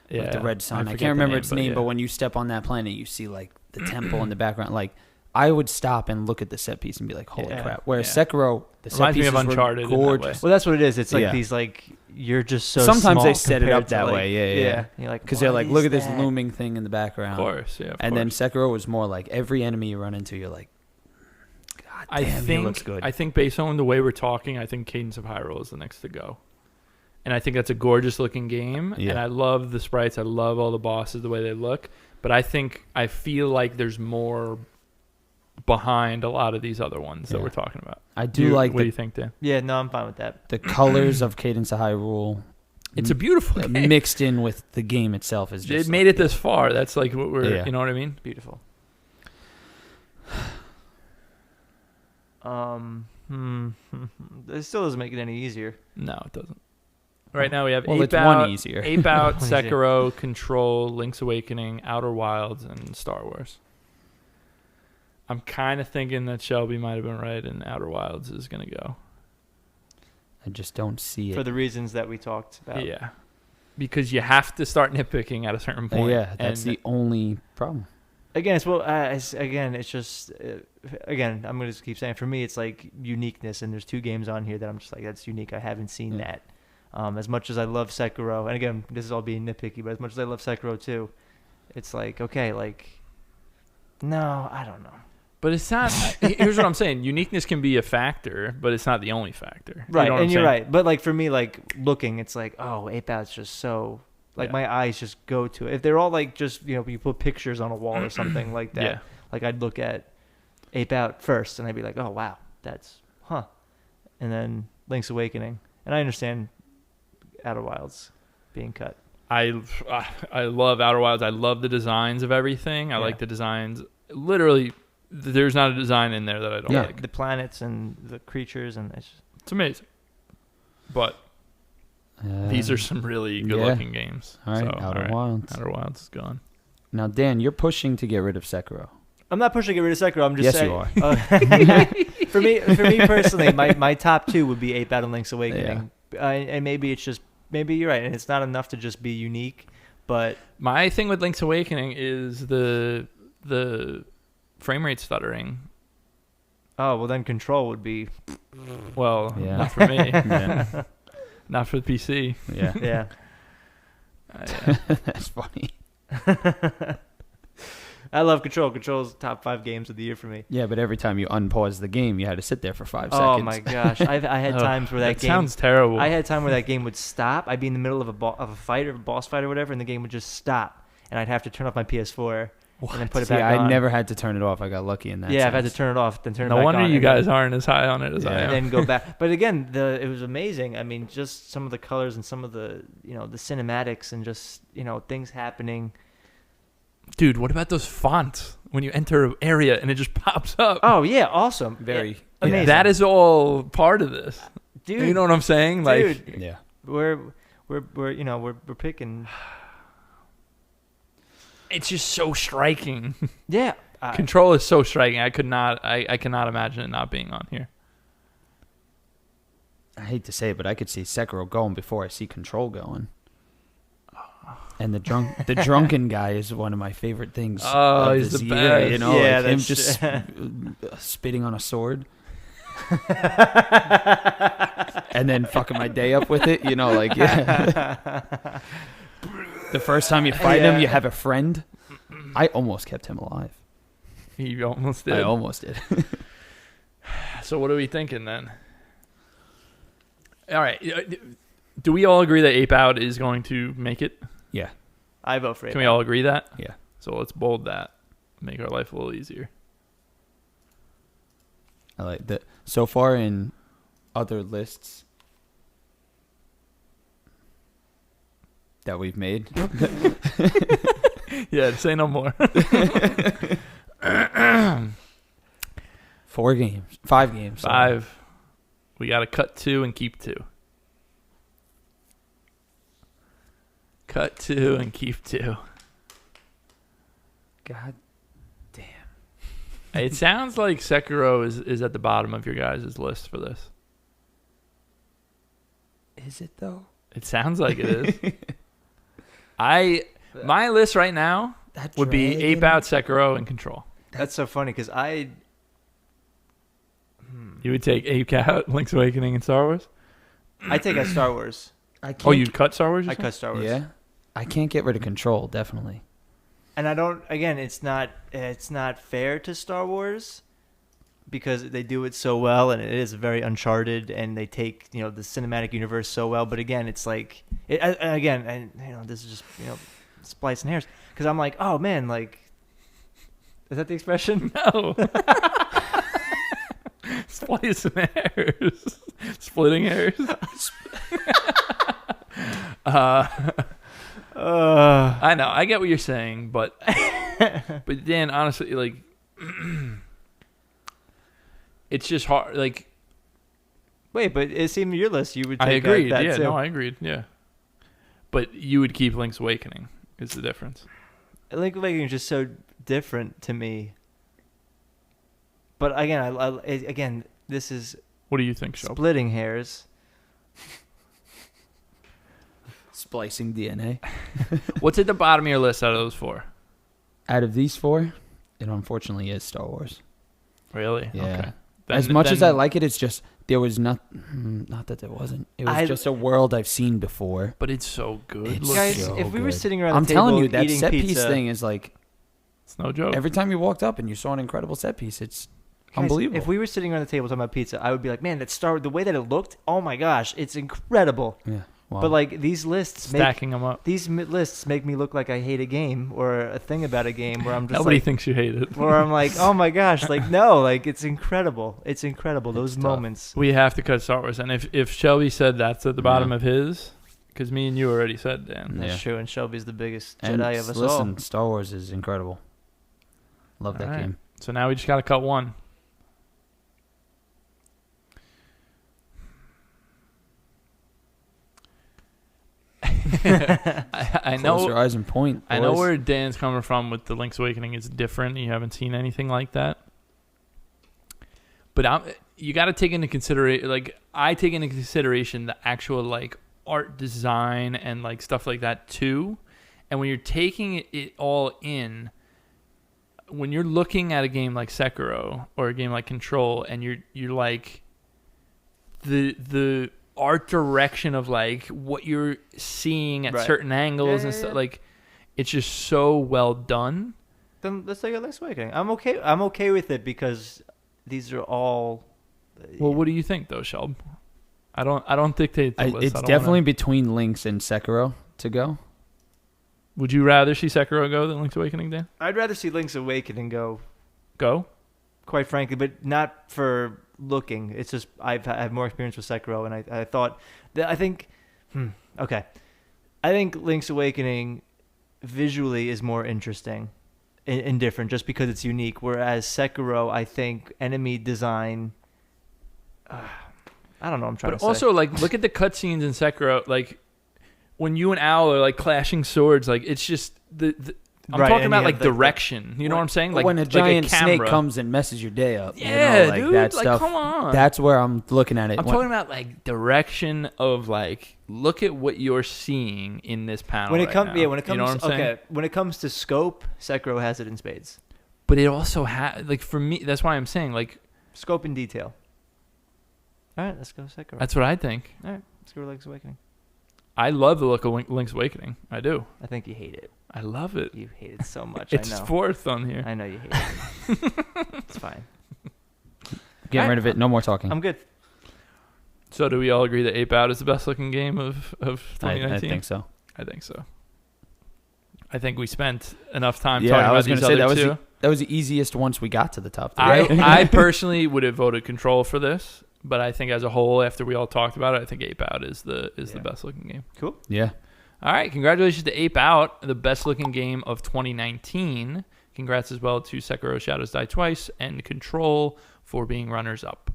Yeah, with the red sun. I can't remember its name, but when you step on that planet, you see like the temple in the background. Like I would stop and look at the set piece and be like, "Holy crap!" Whereas Sekiro, the set pieces were gorgeous. Well, that's what it is. It's like these like you're just so. Sometimes small they set it up that like, way. Yeah. You're like, because they're like, look at this looming thing in the background. Of course, yeah. And then Sekiro was more like every enemy you run into, you're like, God damn, he looks good. I think based on the way we're talking, I think Cadence of Hyrule is the next to go. And I think that's a gorgeous looking game. Yeah. And I love the sprites. I love all the bosses, the way they look. But I feel like there's more behind a lot of these other ones that we're talking about. I do like. What do you think, Dan? Yeah, no, I'm fine with that. The colors of Cadence of Hyrule. It's a beautiful game. Mixed in with the game itself is just. It made it this far. That's like what we're. You know what I mean? Beautiful. It still doesn't make it any easier. No, it doesn't. Right now we have Ape Out, Ape Out, Sekiro, Control, Link's Awakening, Outer Wilds, and Star Wars. I'm kind of thinking that Shelby might have been right, and Outer Wilds is going to go. I just don't see it. For the reasons that we talked about. Yeah. Because you have to start nitpicking at a certain point. Yeah, that's the only problem. Again, it's just again, I'm gonna just keep saying. For me, it's like uniqueness, and there's two games on here that I'm just like, that's unique. I haven't seen that. As much as I love Sekiro, and again, this is all being nitpicky, but as much as I love Sekiro too, it's like okay, like no, I don't know. But it's not. Here's what I'm saying: uniqueness can be a factor, but it's not the only factor. Right, you know and you're right. But like for me, like looking, it's like Ape Out's just so. Like my eyes just go to it. If they're all like just you put pictures on a wall or something like that, like I'd look at Ape Out first and I'd be like, oh wow, that's and then Link's Awakening, and I understand Outer Wilds being cut. I love Outer Wilds. I love the designs of everything. I like the designs. Literally, there's not a design in there that I don't like. The planets and the creatures and it's amazing. But. These are some really good-looking games. All right, Outer Wilds. Outer Wilds is gone. Now, Dan, you're pushing to get rid of Sekiro. I'm not pushing to get rid of Sekiro. I'm just saying. Yes, you are. For me personally, my top two would be Ape Out and Link's Awakening. Yeah. And maybe you're right, and it's not enough to just be unique. But my thing with Link's Awakening is the frame rate stuttering. Oh well, then Control would be. Well, not for me. Yeah. Not for the PC. Yeah. Yeah. That's funny. I love Control. Control's top 5 games of the year for me. Yeah, but every time you unpause the game, you had to sit there for 5 seconds. Oh my gosh! I had times where that game sounds terrible. I had time where that game would stop. I'd be in the middle of a fight or a boss fight or whatever, and the game would just stop, and I'd have to turn off my PS4 and then put it back on. I never had to turn it off. I got lucky in that. Yeah, I've had to turn it off, then turn it back on. No wonder you guys aren't as high on it as I am. And then go back. But again, it was amazing. I mean, just some of the colors and some of the the cinematics and just things happening. Dude, what about those fonts when you enter an area and it just pops up? Oh yeah, awesome. Very amazing. That is all part of this. Dude, you know what I'm saying? Dude, like we're picking. It's just so striking. Yeah. Control is so striking. I cannot imagine it not being on here. I hate to say it, but I could see Sekiro going before I see Control going. And the drunken guy is one of my favorite things. Oh, of he's this the year, best. You know, Yeah, like him that's just spitting on a sword. And then fucking my day up with it, you know, like, yeah. The first time you fight him, you have a friend. I almost kept him alive. You almost did. I almost did. So what are we thinking then? All right. Do we all agree that Ape Out is going to make it? Yeah. I vote for it. Can we all agree that? Yeah. So let's bold that. Make our life a little easier. I like that. So far in other lists that we've made. Yeah, say no more. 5 games. Sorry. 5. We got to cut 2 and keep 2. Cut 2 and keep 2. God damn. It sounds like Sekiro is at the bottom of your guys' list for this. Is it though? It sounds like it is. My list right now would be Ape Out, Sekiro, and Control. That's so funny because You would take Ape Out, Link's Awakening, and Star Wars? I take out Star Wars. Oh, you'd cut Star Wars? I cut Star Wars. Yeah. I can't get rid of Control, definitely. And I don't. Again, it's not fair to Star Wars because they do it so well, and it is very Uncharted, and they take the cinematic universe so well. But again, it's like this is just splicing hairs because I'm like, oh man, like, is that the expression? No. Splicing hairs. Splitting hairs. I know. I get what you're saying, but Dan, honestly, like, it's just hard. Like, wait, but it seemed your list. You would take I agreed. that Yeah, too. no, I agreed. Yeah, but you would keep Link's Awakening. Is the difference? Link's Awakening is just so different to me. But again, this is What do you think, Shelby? splitting hairs. Splicing DNA. What's at the bottom of your list out of those 4? Out of these 4, it unfortunately is Star Wars. Really? Yeah. Okay. As much as I like it, it's just there was not that there wasn't. It was just a world I've seen before. But it's so good. It's Look, Guys, so if we were good. sitting around I'm the table telling you, that eating set pizza, piece thing is like it's no joke. every time you walked up and you saw an incredible set piece, it's guys, unbelievable. If we were sitting around the table talking about pizza, I would be like, man, the way that it looked, oh my gosh, it's incredible. Yeah. Wow. But like these lists Stacking them up. lists make me look like I hate a game or a thing about a game where I'm just Nobody like, thinks you hate it. where I'm like, oh my gosh, like no, like it's incredible. It's incredible. Those tough. moments. We have to cut Star Wars. And if Shelby said that's at the bottom of his, because me and you already said, Dan. That's Yeah. true, and Shelby's the biggest and Jedi of us listen, all. Star Wars is incredible. Love that All right. game. So now we just got to cut one. I know. Close your eyes and point. I know boys. where Dan's coming from with the Link's Awakening. It's different. You haven't seen anything like that. But you got to take into consideration. Like I take into consideration the actual like art design and like stuff like that too. And when you're taking it all in, when you're looking at a game like Sekiro or a game like Control, and you're like the art direction of like what you're seeing at Right. certain angles and stuff, like it's just so well done. Then let's take a Link's Awakening. I'm okay with it because these are all. Well, what do you think though, Shelb? I don't dictate the list. It's I don't definitely wanna... between Link's and Sekiro to go. Would you rather see Sekiro go than Link's Awakening, Dan? I'd rather see Link's Awakening go, Go. quite frankly, but not for looking. It's just I have more experience with Sekiro, and I thought that I think Link's Awakening visually is more interesting and different just because it's unique. Whereas Sekiro, I think enemy design. I don't know. What I'm trying But to say. also, like, look at the cutscenes in Sekiro. Like, when you and Owl are like clashing swords, like it's just the I'm talking about like direction. You know what I'm saying? Like when a giant like a camera. snake comes and messes your day up. Yeah, like dude. that like, stuff. come on. That's where I'm looking at it. I'm talking about like direction of like, look at what you're seeing in this panel. When it comes, now. when it comes, you know what I'm saying? okay, when it comes to scope, Sekiro has it in spades. But it also has like for me. That's why I'm saying like Scope and detail. All right, let's go Sekiro. that's what I think. All right, let's go Link's Awakening. I love the look of Link's Awakening. I do. I think you hate it. I love it. You hate it so much. It's I know. fourth on here. I know you hate it. It's fine. Getting rid of it. No more talking. I'm good. So do we all agree that Ape Out is the best looking game of 2019? I think so. I think so. I think we spent enough time Yeah, talking I about was going these to say other that was two. that was the easiest once we got to the top three. I personally would have voted Control for this, but I think as a whole, after we all talked about it, I think Ape Out is the best looking game. Cool. Yeah. All right, congratulations to Ape Out, the best looking game of 2019. Congrats as well to Sekiro Shadows Die Twice and Control for being runners up.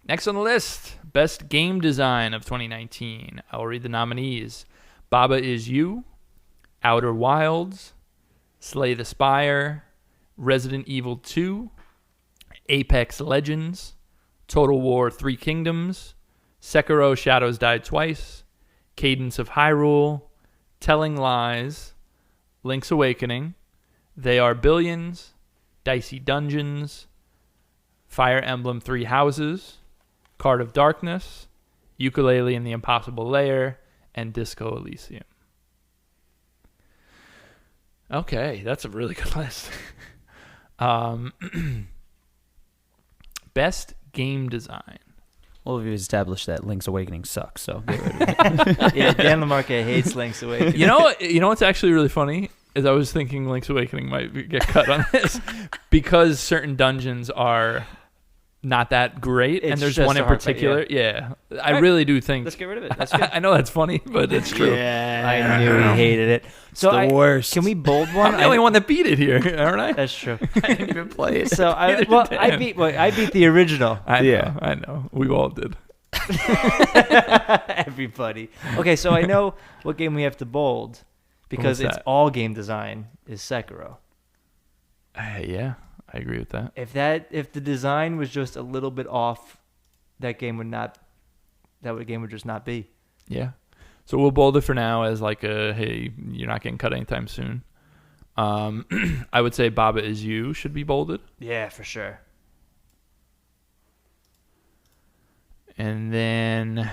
Next on the list, best game design of 2019. I'll read the nominees. Baba Is You, Outer Wilds, Slay the Spire, Resident Evil 2, Apex Legends, Total War 3 Kingdoms, Sekiro Shadows Die Twice, Cadence of Hyrule, Telling Lies, Link's Awakening, They Are Billions, Dicey Dungeons, Fire Emblem 3 Houses, Card of Darkness, Yooka-Laylee and the Impossible Lair, and Disco Elysium. Okay, that's a really good list. Best game design. Well, we've established that Link's Awakening sucks, so get rid of it. Yeah, Dan Lamarca hates Link's Awakening. You know what's actually really funny is I was thinking Link's Awakening might get cut on this because certain dungeons are not that great, and It's there's just one in a hard fight, particular. Yeah, I right. really do think. Let's get rid of it. That's good. I know that's funny, but it's true. I knew he hated it. So the worst. Can we bold one? I'm the only one that beat it here, aren't I? That's true. I didn't even play it. So I beat the original. I know. We all did. Everybody. Okay, so I know what game we have to bold because What's it's that? all game design is Sekiro. Yeah, I agree with that. If the design was just a little bit off, that game would just not be. Yeah. So we'll bold it for now as like a, hey, you're not getting cut anytime soon. I would say Baba Is You should be bolded. Yeah, for sure. And then,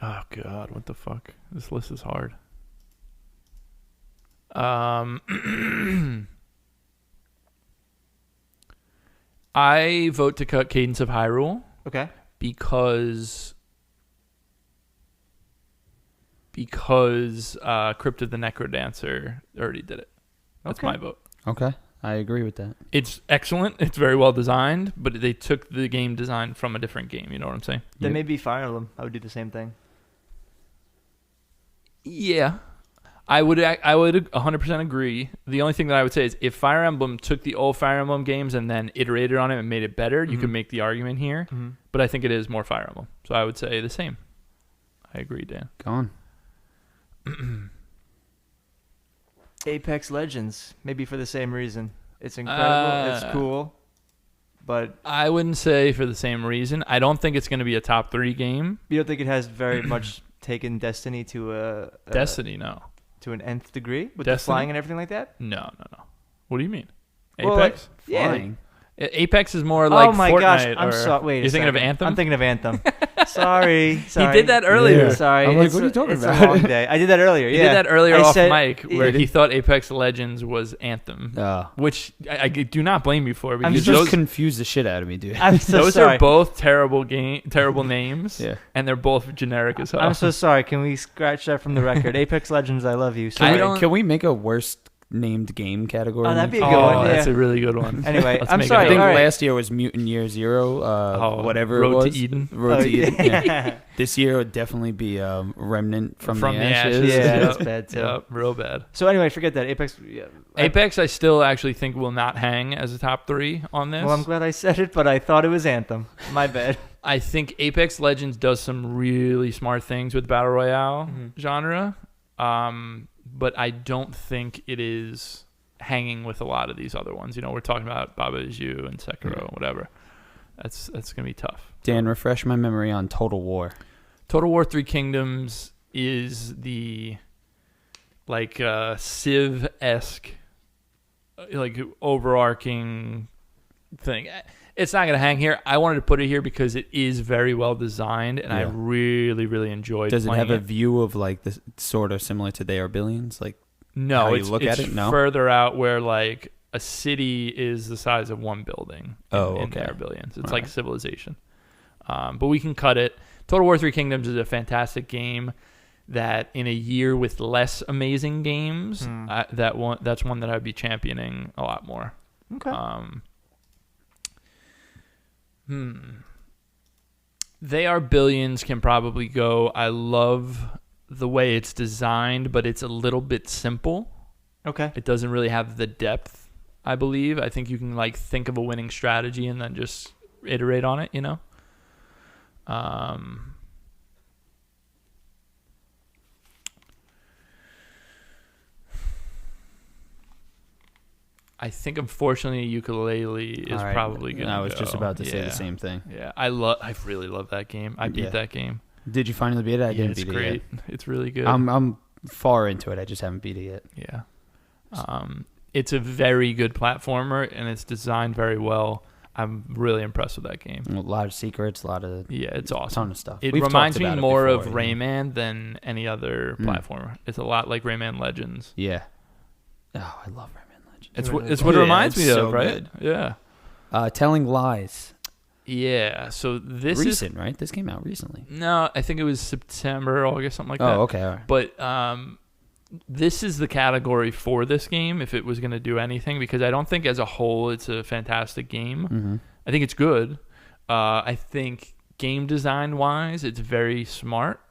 oh God, what the fuck? This list is hard. I vote to cut Cadence of Hyrule Okay. because Crypt of the Necrodancer already did it. That's Okay. my vote. Okay, I agree with that. It's excellent. It's very well designed, but they took the game design from a different game. You know what I'm saying? Then Yep. maybe Fire Emblem. I would do the same thing. Yeah. I would 100% agree. The only thing that I would say is if Fire Emblem took the old Fire Emblem games and then iterated on it and made it better, you could make the argument here. Mm-hmm. But I think it is more Fire Emblem. So I would say the same. I agree, Dan. Go on. Apex Legends, maybe for the same reason. It's incredible. It's cool, but I wouldn't say for the same reason. I don't think it's going to be a top 3 game. you don't think it has very much taken Destiny to Destiny, no. to an nth degree with Destiny? the flying and everything like that? No. What do you mean? Well, Apex? Yeah. Flying. Apex is more like oh my Fortnite. gosh! I'm or- sorry. Wait, You're thinking of Anthem? I'm thinking of Anthem. Sorry. He did that earlier. Yeah. Sorry. I'm like, it's what are you talking it's about? a long day. I did that earlier. He Yeah. did that earlier I off said- mic where yeah. he thought Apex Legends was Anthem, which I do not blame you for You because just those, confused the shit out of me, dude. I'm so those sorry. are both terrible names, Yeah. and they're both generic as hell. I'm so sorry. Can we scratch that from the record? Apex Legends, I love you. I Sorry. don't- Can we make a worst named game category? Oh, that'd be a Oh, good one. that's Yeah. a really good one. Anyway, Let's I'm make it sorry. I think all right. last year was Mutant Year Zero, whatever Road it was. to Eden. Road to Eden. yeah. Yeah. This year would definitely be Remnant from the the Ashes. Yeah, Yep. that's bad too. Yep, real bad. So anyway, forget that. Apex. Yeah, Apex, I still actually think will not hang as a top 3 on this. Well, I'm glad I said it, but I thought it was Anthem. My bad. I think Apex Legends does some really smart things with Battle Royale genre, but I don't think it is hanging with a lot of these other ones. We're talking about Baba Is You and Sekiro and whatever. That's going to be tough. Dan, refresh my memory on Total War. Total War 3 Kingdoms is the Civ-esque overarching thing. It's not going to hang here. I wanted to put it here because it is very well designed, and I really, really enjoyed Does it playing have a view of the sort of similar to They Are Billions? No, how it's, you look it's at it? No? further out where a city is the size of one building in They Are Billions. It's like Civilization. But we can cut it. Total War 3 Kingdoms is a fantastic game that in a year with less amazing games, that's one that I'd be championing a lot more. Okay. They Are Billions can probably go. I love the way it's designed, but it's a little bit simple. Okay. It doesn't really have the depth, I believe. I think you can think of a winning strategy and then just iterate on it, I think, unfortunately, Ukulele is probably going to go. I was just about to say the same thing. Yeah, I really love that game. I beat that game. Did you finally beat it? I didn't beat great. it yet. It's really good. I'm far into it. I just haven't beat it yet. Yeah. It's a very good platformer, and it's designed very well. I'm really impressed with that game. A lot of secrets, a lot of... Yeah, it's awesome. Ton of stuff. It reminds me more of Rayman than any other platformer. It's a lot like Rayman Legends. Yeah. Oh, I love Rayman. It's what it reminds me so of, right? Good. Yeah. Telling Lies. Yeah. So this recent, right? This came out recently. No, I think it was September, August, something like that. Oh, okay. All right. But this is the category for this game if it was going to do anything, because I don't think as a whole it's a fantastic game. Mm-hmm. I think it's good. I think game design wise, it's very smart.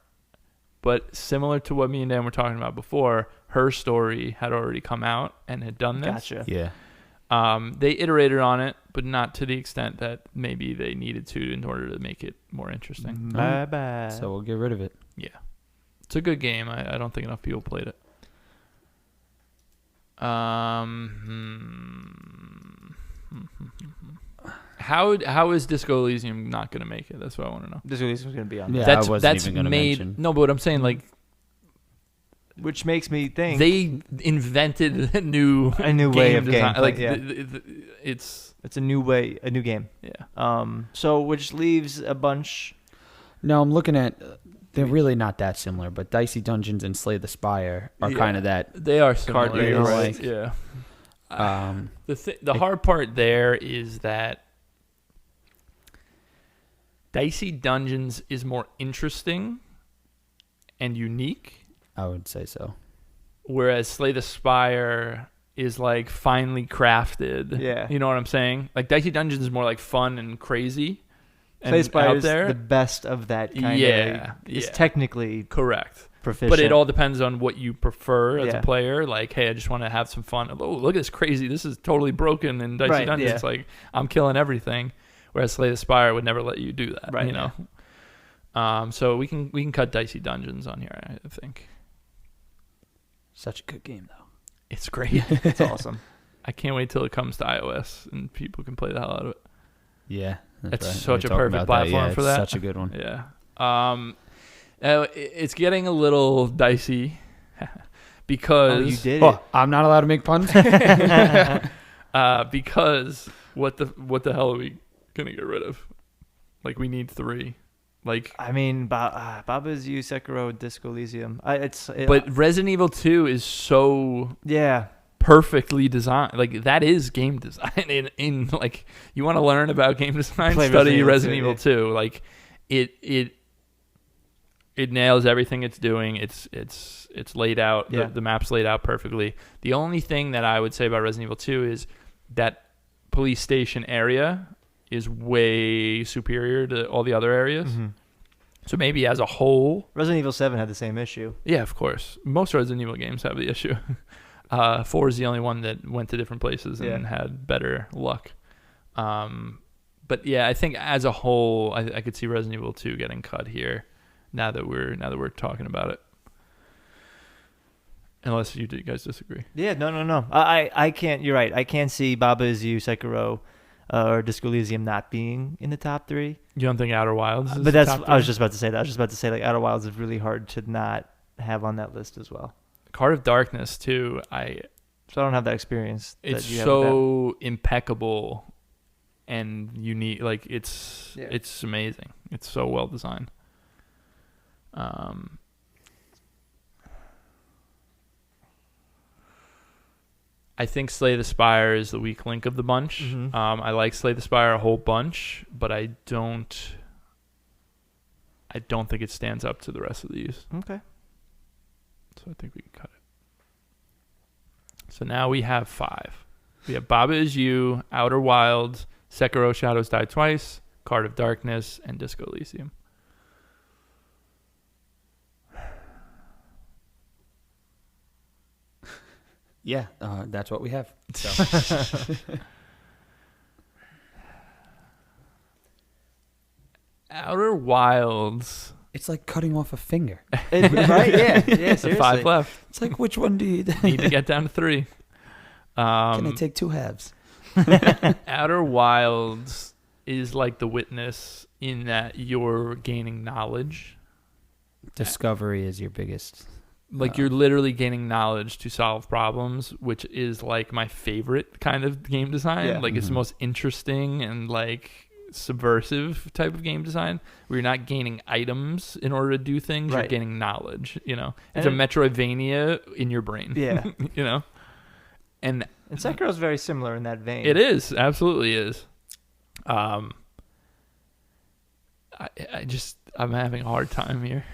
But similar to what me and Dan were talking about before, Her Story had already come out and had done this. Gotcha. Yeah. They iterated on it, but not to the extent that maybe they needed to in order to make it more interesting. Bye-bye. So we'll get rid of it. Yeah. It's a good game. I don't think enough people played it. How is Disco Elysium not going to make it? That's what I want to know. Disco Elysium is going to be on. Yeah, there. I wasn't even going to mention. No, but what I'm saying, which makes me think they invented a new way of design. gameplay. It's a new way, a new game. Yeah. So which leaves a bunch. No, I'm looking at. They're really not that similar, but Dicey Dungeons and Slay the Spire are kind of that. They are similar. Card games. Right. Yeah. The hard part there is that Dicey Dungeons is more interesting and unique. I would say so. Whereas Slay the Spire is finely crafted. Yeah. You know what I'm saying? Dicey Dungeons is more fun and crazy. Slay the Spire is there. The best of that kind of. Yeah. It's technically correct. Proficient. But it all depends on what you prefer as Yeah. a player. Hey, I just want to have some fun. Oh, look at this crazy. This is totally broken in Dicey Dungeons. Yeah. I'm killing everything. Whereas Slay the Spire would never let you do that. Right. You know. So we can cut Dicey Dungeons on here, I think. Such a good game, though. It's great. It's awesome. I can't wait till it comes to iOS and people can play the hell out of it. Yeah. It's right. such a perfect platform for that. Such a good one. Yeah. It's getting a little dicey because you did it. I'm not allowed to make puns. because what the hell are we gonna get rid of? We need 3. I mean, Baba Is You, Sekiro, Disco Elysium. But Resident Evil 2 is so perfectly designed. That is game design. In you want to learn about game design, study Resident Evil 2. It nails everything it's doing. It's laid out. Yeah. The map's laid out perfectly. The only thing that I would say about Resident Evil 2 is that police station area is way superior to all the other areas. Mm-hmm. So maybe as a whole, Resident Evil 7 had the same issue. Yeah, of course. Most Resident Evil games have the issue. 4 is the only one that went to different places and had better luck. But But yeah, I think as a whole, I could see Resident Evil 2 getting cut here. Now that we're talking about it, unless you guys disagree. Yeah, no. I can't. You're right. I can't see Baba Is You, Sekiro, or Disco Elysium not being in the top 3. You don't think Outer Wilds is but that's top 3? I was just about to say that. I was just about to say like Outer Wilds is really hard to not have on that list as well. Heart of Darkness too. So I don't have that experience. It's so impeccable and unique. Like it's amazing. It's so well designed. I think Slay the Spire is the weak link of the bunch. Mm-hmm. I like Slay the Spire a whole bunch, but I don't think it stands up to the rest of these. Okay. So I think we can cut it. So now we have 5. We have Baba Is You, Outer Wilds, Sekiro Shadows Die Twice, Card of Darkness, and Disco Elysium. Yeah, that's what we have. So. Outer Wilds. It's like cutting off a finger. Right? Yeah. Seriously. 5 left. It's like, which one do you Need to get down to 3. Can I take 2 halves? Outer Wilds is like The Witness in that you're gaining knowledge. Discovery is your biggest. Like you're literally gaining knowledge to solve problems, which is like my favorite kind of game design. Yeah. Like it's the most interesting and like subversive type of game design where you're not gaining items in order to do things. Right. You're gaining knowledge, you know. It's And a Metroidvania in your brain. Yeah. You know. And Sekiro is very similar in that vein. it is, absolutely is. I'm having a hard time here.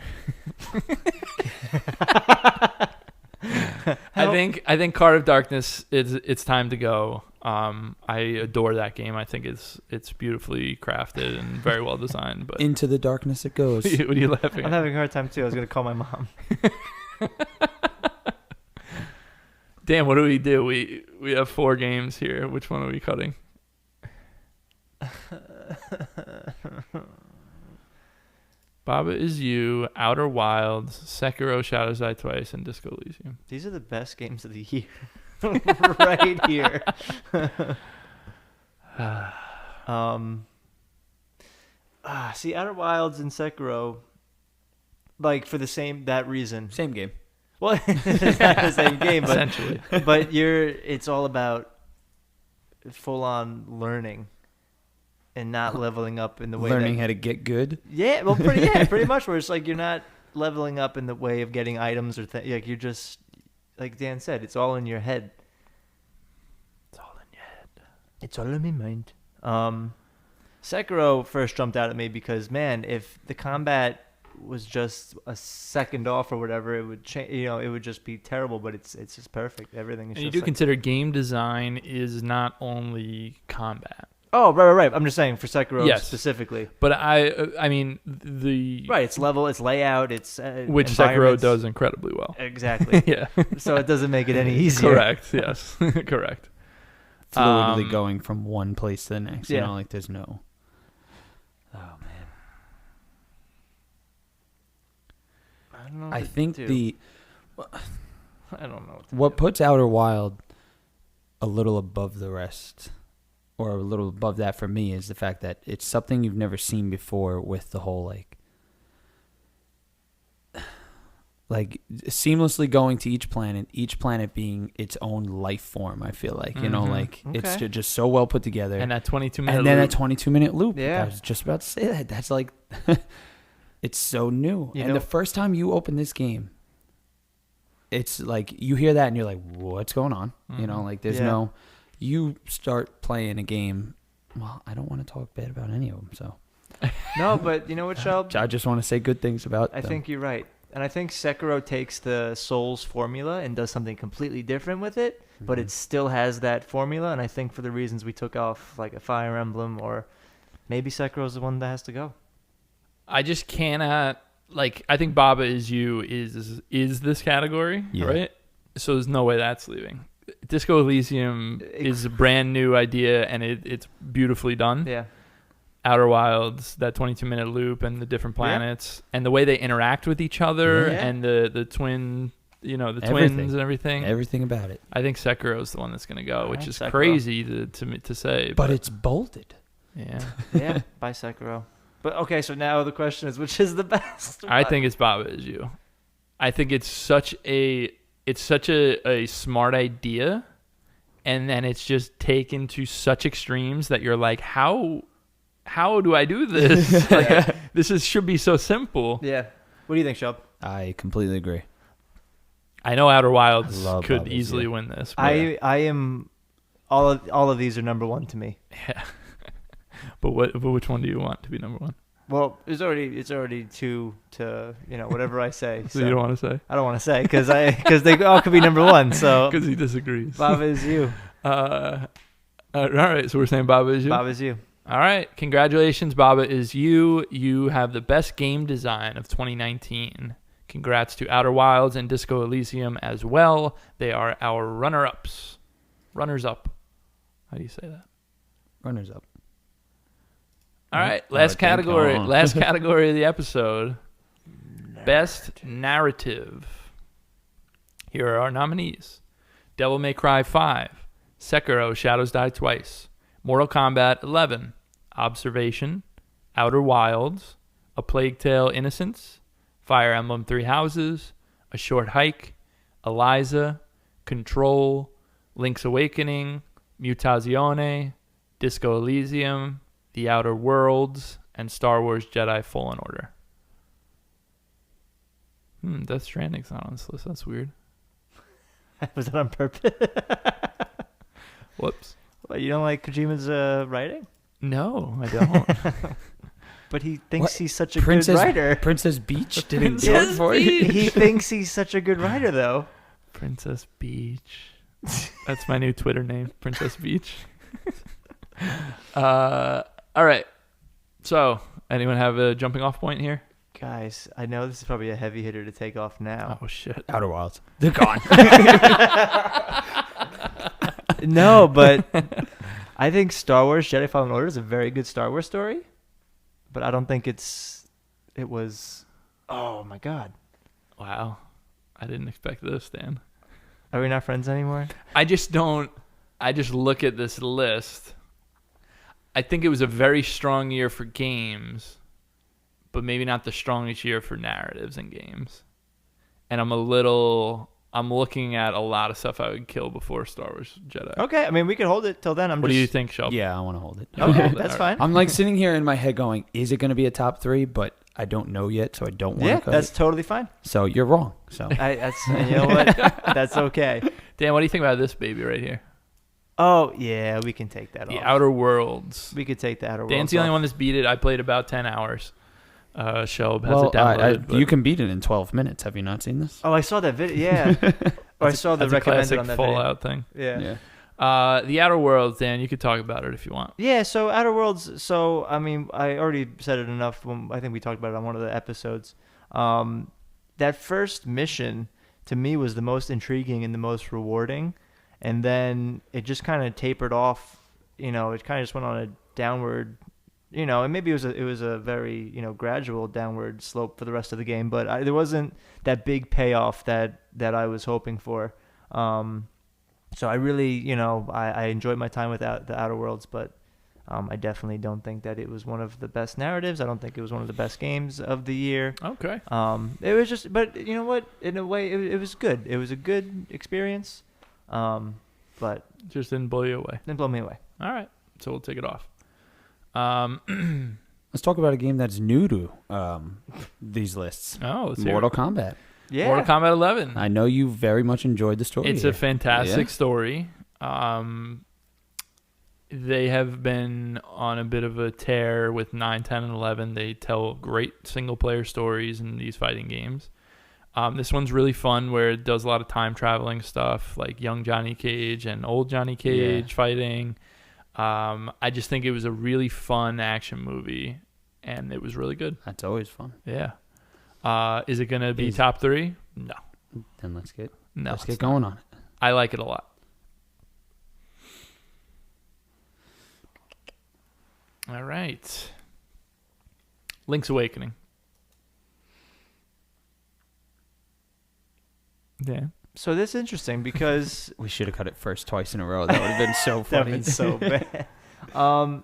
I think Card of Darkness it's time to go. I adore that game. I think it's beautifully crafted and very well designed. But Into the darkness it goes. what are you laughing I'm at? having a hard time too. I was gonna call my mom. Damn, what do? We have 4 games here. Which one are we cutting? Baba Is You, Outer Wilds, Sekiro Shadows Die Twice, and Disco Elysium. These are the best games of the year. Right here. See, Outer Wilds and Sekiro, like for that reason. Same game. Well, it's not the same game, but Essentially. but it's all about full on learning and not leveling up in the way Learning how to get good. Yeah, well, pretty much. Where it's like you're not leveling up in the way of getting items or like you're just like Dan said, it's all in your head. It's all in your head. It's all in my mind. Sekiro first jumped out at me because man, if the combat was just a second off or whatever, it would change. You know, it would just be terrible. But it's just perfect. Everything is. And just you do consider game design is not only combat. Oh, right. I'm just saying for Sekiro Yes. specifically. But I mean the Right, it's level, it's layout, it's which Sekiro environments. does incredibly well. Exactly. Yeah. So it doesn't make it any easier. Correct. Yes. Correct. Fluidly going from one place to the next. You Yeah. know, like there's no. Oh man. I don't know. I think I don't know. what puts Outer Wild a little above the rest, or a little above that for me, is the fact that it's something you've never seen before, with the whole like seamlessly going to each planet being its own life form. I feel like, you know, Mhm. like it's Okay. just so well put together. And that 22-minute And then loop. that 22-minute loop. Yeah. I was just about to say that. That's like, it's so new. You And know- the first time you open this game, it's like you hear that and you're like, what's going on? You know, like there's Yeah. you start playing a game. Well, I don't want to talk bad about any of them. So No, but you know what, Shelb? I just want to say good things about I them. think you're right. And I think Sekiro takes the Souls formula and does something completely different with it, but Mhm. it still has that formula. And I think for the reasons we took off, like a Fire Emblem, or maybe Sekiro's the one that has to go. I just cannot like. I think Baba Is You is this category, Yeah. right? So there's no way that's leaving. Disco Elysium is a brand new idea and it's beautifully done. Yeah. Outer Wilds, that 22-minute loop and the different planets and the way they interact with each other and the twin, the twins and everything. Everything about it. I think Sekiro is the one that's going to go, which is Sekiro. crazy to say. But it's bolded. Yeah. Yeah, by Sekiro. But okay, so now the question is, which is the best? I think it's Baba Is You. I think it's such a smart idea, and then it's just taken to such extremes that you're like, how do I do this? This should be so simple. Yeah. What do you think, Shub? I completely agree. I know Outer Wilds love could Baba Is easily You. win this. I am all of these are number one to me. Yeah. But which one do you want to be number one? Well, it's already two to whatever I say. So you don't want to say? I don't want to say because they all could be number one. So Because he disagrees. Baba Is You. All right, so we're saying Baba Is You. Baba Is You. All right, congratulations, Baba Is You. You have the best game design of 2019. Congrats to Outer Wilds and Disco Elysium as well. They are our runners-up. How do you say that? Runners up. All right, last category of the episode. Best narrative. Here are our nominees. Devil May Cry 5, Sekiro Shadows Die Twice, Mortal Kombat 11, Observation, Outer Wilds, A Plague Tale Innocence, Fire Emblem Three Houses, A Short Hike, Eliza, Control, Link's Awakening, Mutazione, Disco Elysium, The Outer Worlds, and Star Wars Jedi Fallen Order. Death Stranding's not on this list. That's weird. Was that on purpose? Whoops. Well, you don't like Kojima's writing? No, I don't. But he thinks he's such a Princess, good writer. Princess Beach didn't do Princess it for you. Beach. He thinks he's such a good writer, though. Princess Beach. That's my new Twitter name, Princess Beach. All right. So, anyone have a jumping off point here? Guys, I know this is probably a heavy hitter to take off now. Oh, shit. Outer Wilds. They're gone. No, but I think Star Wars Jedi Fallen Order is a very good Star Wars story. But I don't think it was. Oh, my God. Wow. I didn't expect this, Dan. Are we not friends anymore? I just look at this list. I think it was a very strong year for games, but maybe not the strongest year for narratives and games. And I'm looking at a lot of stuff I would kill before Star Wars Jedi. Okay, I mean, we could hold it till then. What do you think, Shelby? Yeah, I want to hold it. Okay, that's fine. I'm like sitting here in my head going, is it going to be a top three? But I don't know yet, so I don't want to Yeah, cut that's it. totally fine. So you're wrong. So You know what? That's okay. Dan, what do you think about this baby right here? Oh, yeah, we can take that The off. Outer Worlds. We could take the Outer Worlds Dan's the only off. one that's beat it. I played about 10 hours. Shelb has it downloaded. you can beat it in 12 minutes. Have you not seen this? Oh, I saw that video. Yeah. I saw the That's a recommended classic on that Fallout thing. video. Yeah. The Outer Worlds, Dan, you could talk about it if you want. Yeah, so Outer Worlds, I mean, I already said it enough when I think we talked about it on one of the episodes. That first mission, to me, was the most intriguing and the most rewarding. And then it just kind of tapered off, it kind of just went on a downward, and maybe it was a very, gradual downward slope for the rest of the game. But there wasn't that big payoff that I was hoping for. So I really, I enjoyed my time with the Outer Worlds, but I definitely don't think that it was one of the best narratives. I don't think it was one of the best games of the year. Okay. It was just, but you know what? In a way, it was good. It was a good experience, but Just didn't blow you away. didn't blow me away. All right. So we'll take it off. Let's talk about a game that's new to these lists. Let's hear Mortal it. Kombat. Yeah. Mortal Kombat 11. I know you very much enjoyed the story. It's here. a fantastic Yeah. story. They have been on a bit of a tear with 9, 10, and 11. They tell great single-player stories in these fighting games. This one's really fun where it does a lot of time traveling stuff, like young Johnny Cage and old Johnny Cage fighting. I just think it was a really fun action movie, and it was really good. That's always fun. Yeah. Is it going to be top 3? No. Then let's get It's going on it. I like it a lot. All right. Link's Awakening. Yeah. So this is interesting because We should have cut it first twice in a row. That would have been so that funny. would so bad.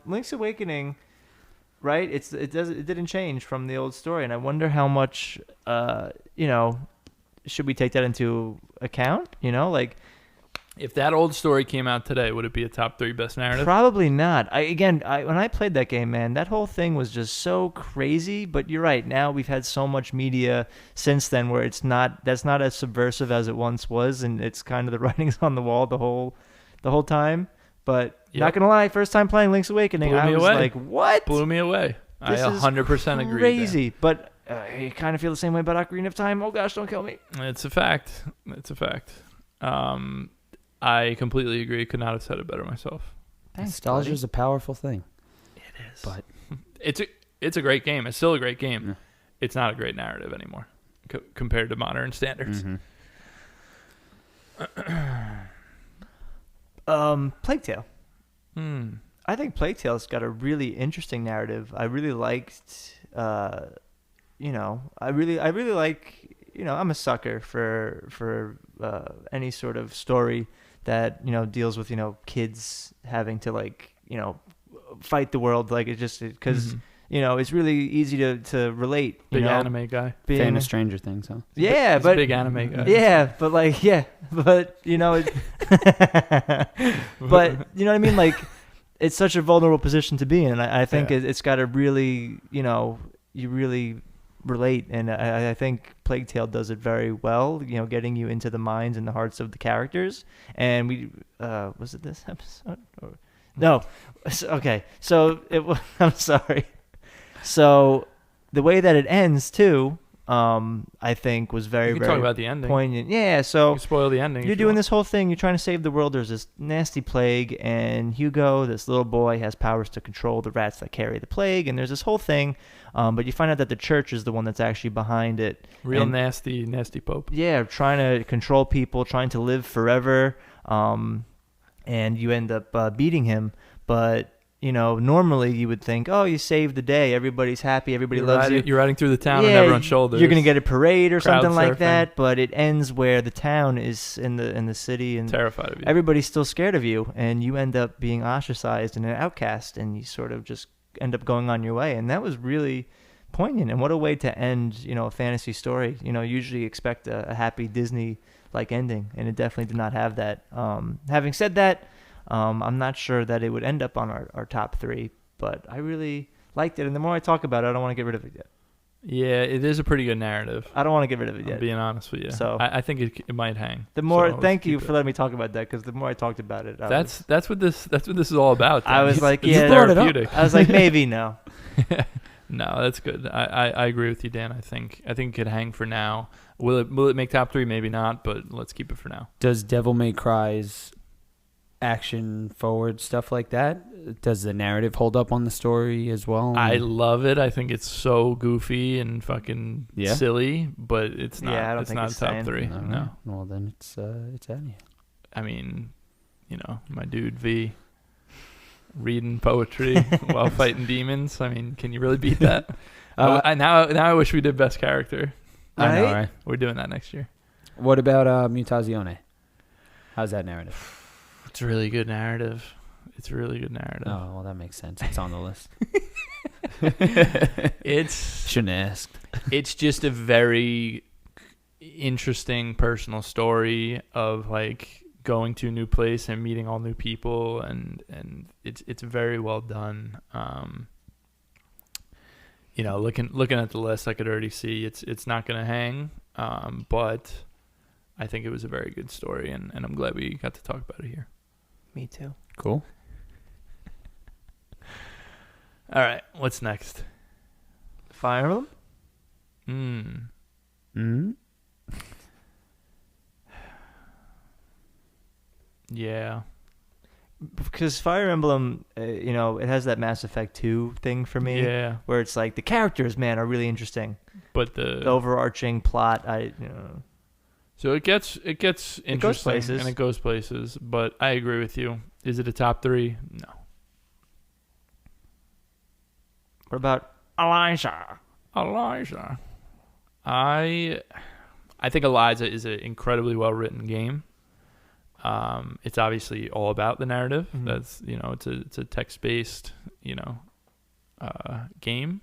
Link's Awakening, right? It didn't change from the old story, and I wonder how much should we take that into account? Like If that old story came out today, would it be a top 3 best narrative? probably not. When I played that game, man, that whole thing was just so crazy. But you're right. Now we've had so much media since then where that's not as subversive as it once was, and it's kind of the writings on the wall the whole time. But not gonna lie, first time playing Link's Awakening, I was like, "What?" Blew me away. This I 100% agree. Crazy, but you kind of feel the same way about Ocarina of Time. Oh gosh, don't kill me. It's a fact. I completely agree. Could not have said it better myself. Nostalgia is a powerful thing. It is. But it's a great game. It's still a great game. Yeah. It's not a great narrative anymore compared to modern standards. Plague Tale. I think Plague Tale's got a really interesting narrative. I really liked, I really like, I'm a sucker for any sort of story that, deals with, kids having to fight the world. Like it just, because, it's really easy to relate. Big anime guy. Fan of Stranger Things, huh? Yeah, He's a big anime guy. Yeah, but but you know what I mean? Like, it's such a vulnerable position to be in. And I think it's got to really, you really relate. And I think Plague Tale does it very well, getting you into the minds and the hearts of the characters. And was it this episode? No. Okay. So I'm sorry. So the way that it ends too, I think was very, You can very talk about the ending. poignant. Yeah. So You can spoil the ending. you're doing this whole thing. You're trying to save the world. There's this nasty plague, and Hugo, this little boy, has powers to control the rats that carry the plague. And there's this whole thing, but you find out that the church is the one that's actually behind it. Real nasty Pope. Yeah, trying to control people, trying to live forever, and you end up beating him. But normally you would think, oh, you saved the day. Everybody's happy. Everybody loves you. You're riding through the town on everyone's shoulders. You're going to get a parade or Crowd something like surfing. that. But it ends where the town is in the city, and terrified of you. everybody's still scared of you, and you end up being ostracized and an outcast, and you sort of just end up going on your way. And that was really poignant. And what a way to end, a fantasy story. Usually expect a happy Disney-like ending, and it definitely did not have that. Having said that, I'm not sure that it would end up on our top 3, but I really liked it. And the more I talk about it, I don't want to get rid of it yet. Yeah, it is a pretty good narrative. I don't want to get rid of it I'm yet. being honest with you. So I think it might hang. The more, So thank you keep for it. letting me talk about that, because the more I talked about it, That's what this is all about. I was like, It's yeah, therapeutic. I was like, maybe no. No, that's good. I agree with you, Dan. I think it could hang for now. Will it make top 3? Maybe not, but let's keep it for now. Does Devil May Cry's action forward stuff like that, does the narrative hold up on the story as well? I love it. I think it's so goofy and fucking Yeah. silly, but it's not. Yeah, I don't it's think not it's top staying. 3. All right. No. Well, then it's Anya. I mean, my dude V reading poetry while fighting demons. I mean, can you really beat that? Now I wish we did best character. I know, Right? right? We're doing that next year. What about Mutazione? How's that narrative? It's a really good narrative. Oh, well, that makes sense. It's on the list. It's Shouldn't have asked. it's just a very interesting personal story of going to a new place and meeting all new people, and it's very well done. Looking at the list, I could already see it's not going to hang, but I think it was a very good story, and I'm glad we got to talk about it here. Me too. Cool. All right, what's next? Fire Emblem? Yeah. Because Fire Emblem, it has that Mass Effect 2 thing for me. Yeah. Where it's like the characters, man, are really interesting. But The overarching plot, So it gets interesting, goes places. and it goes places. But I agree with you. Is it a top 3? No. What about Elijah? Elijah. I think Eliza is an incredibly well written game. It's obviously all about the narrative. Mm-hmm. That's it's a text based game.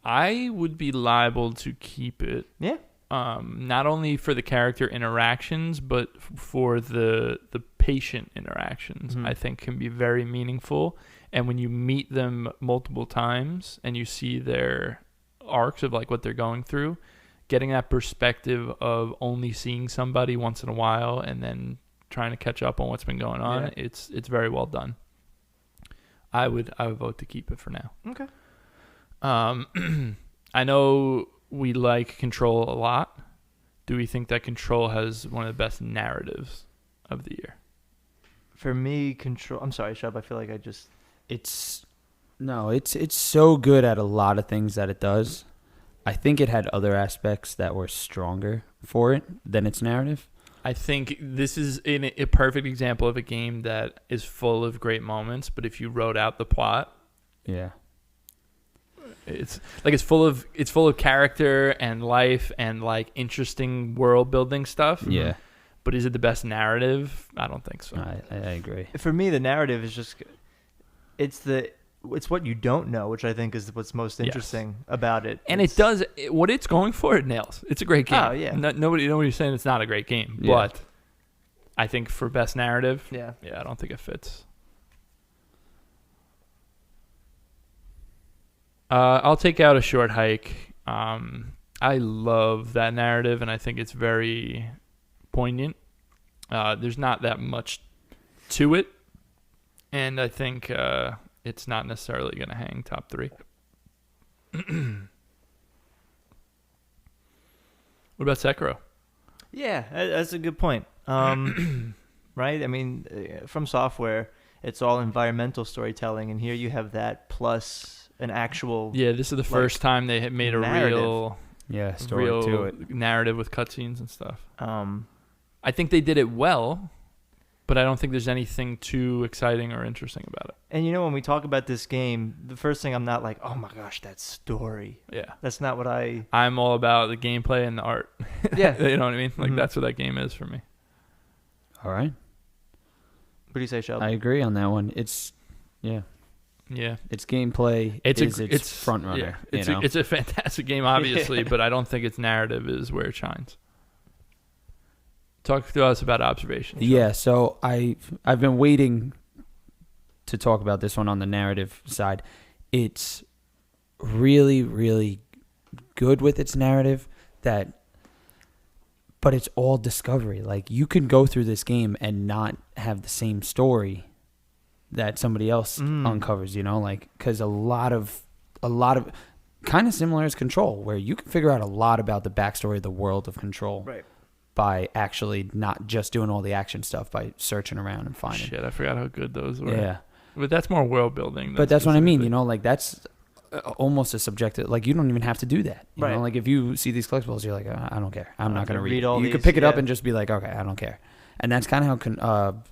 I would be liable to keep it. Yeah. Not only for the character interactions, but for the patient interactions. Mm-hmm. I think can be very meaningful. And when you meet them multiple times and you see their arcs of like what they're going through, getting that perspective of only seeing somebody once in a while and then trying to catch up on what's been going on, it's very well done. I would vote to keep it for now. Okay. I know we like Control a lot. Do we think that Control has one of the best narratives of the year? For me, Control. I'm sorry, Shub. I feel like I just. It's so good at a lot of things that it does. I think it had other aspects that were stronger for it than its narrative. I think this is a perfect example of a game that is full of great moments, but if you wrote out the plot, yeah, it's full of character and life and like interesting world building stuff. Yeah. But is it the best narrative? I don't think so. I agree. For me, the narrative is just. It's what you don't know, which I think is what's most interesting about it. And it does what it's going for. It nails. It's a great game. Oh yeah. Nobody's saying it's not a great game, but I think for best narrative, I don't think it fits. I'll take out A Short Hike. I love that narrative, and I think it's very poignant. There's not that much to it, and I think it's not necessarily going to hang top 3. What about Sekiro? Yeah, that's a good point. Right? I mean, from Software, it's all environmental storytelling, and here you have that plus an actual. Yeah, this is the first time they had made a narrative. real story to it, narrative with cutscenes and stuff. I think they did it well, but I don't think there's anything too exciting or interesting about it. And when we talk about this game, the first thing I'm not like, oh my gosh, that story. Yeah. That's not what I'm all about the gameplay and the art. Yeah. You know what I mean? Like, that's what that game is for me. All right. What do you say, Sheldon? I agree on that one. It's gameplay. It's front runner. Yeah. It's a fantastic game, obviously, but I don't think its narrative is where it shines. Talk to us about observations. Yeah, so I've been waiting to talk about this one on the narrative side. It's really, really good with its narrative, but it's all discovery. Like, you can go through this game and not have the same story that somebody else uncovers, because a lot of kind of similar as Control, where you can figure out a lot about the backstory of the world of Control. Right. By actually not just doing all the action stuff, by searching around and finding. Shit, I forgot how good those were. Yeah. But that's more world building. But that's what I mean, that's almost a subjective, like, you don't even have to do that. You know, like, if you see these collectibles, you're like, I don't care. I'm not going to read all. You could pick it up and just be like, okay, I don't care. And that's kind of how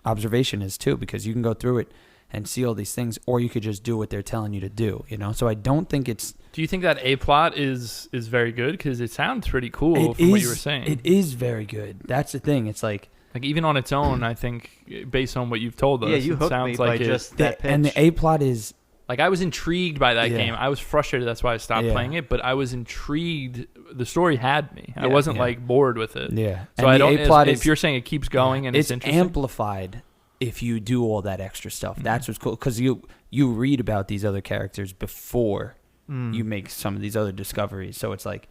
observation is too, because you can go through it and see all these things, or you could just do what they're telling you to do, So I don't think it's... Do you think that A plot is very good? Because it sounds pretty cool from what you were saying. It is very good. That's the thing. It's like even on its own, I think, based on what you've told us, you hooked sounds me like by just that pitch. And the A plot is... Like, I was intrigued by that game. I was frustrated. That's why I stopped playing it. But I was intrigued. The story had me. I wasn't like bored with it. Yeah. So and I don't. A-plot if you're saying it keeps going and it's interesting, amplified if you do all that extra stuff. That's what's cool, because you read about these other characters before you make some of these other discoveries. So it's like,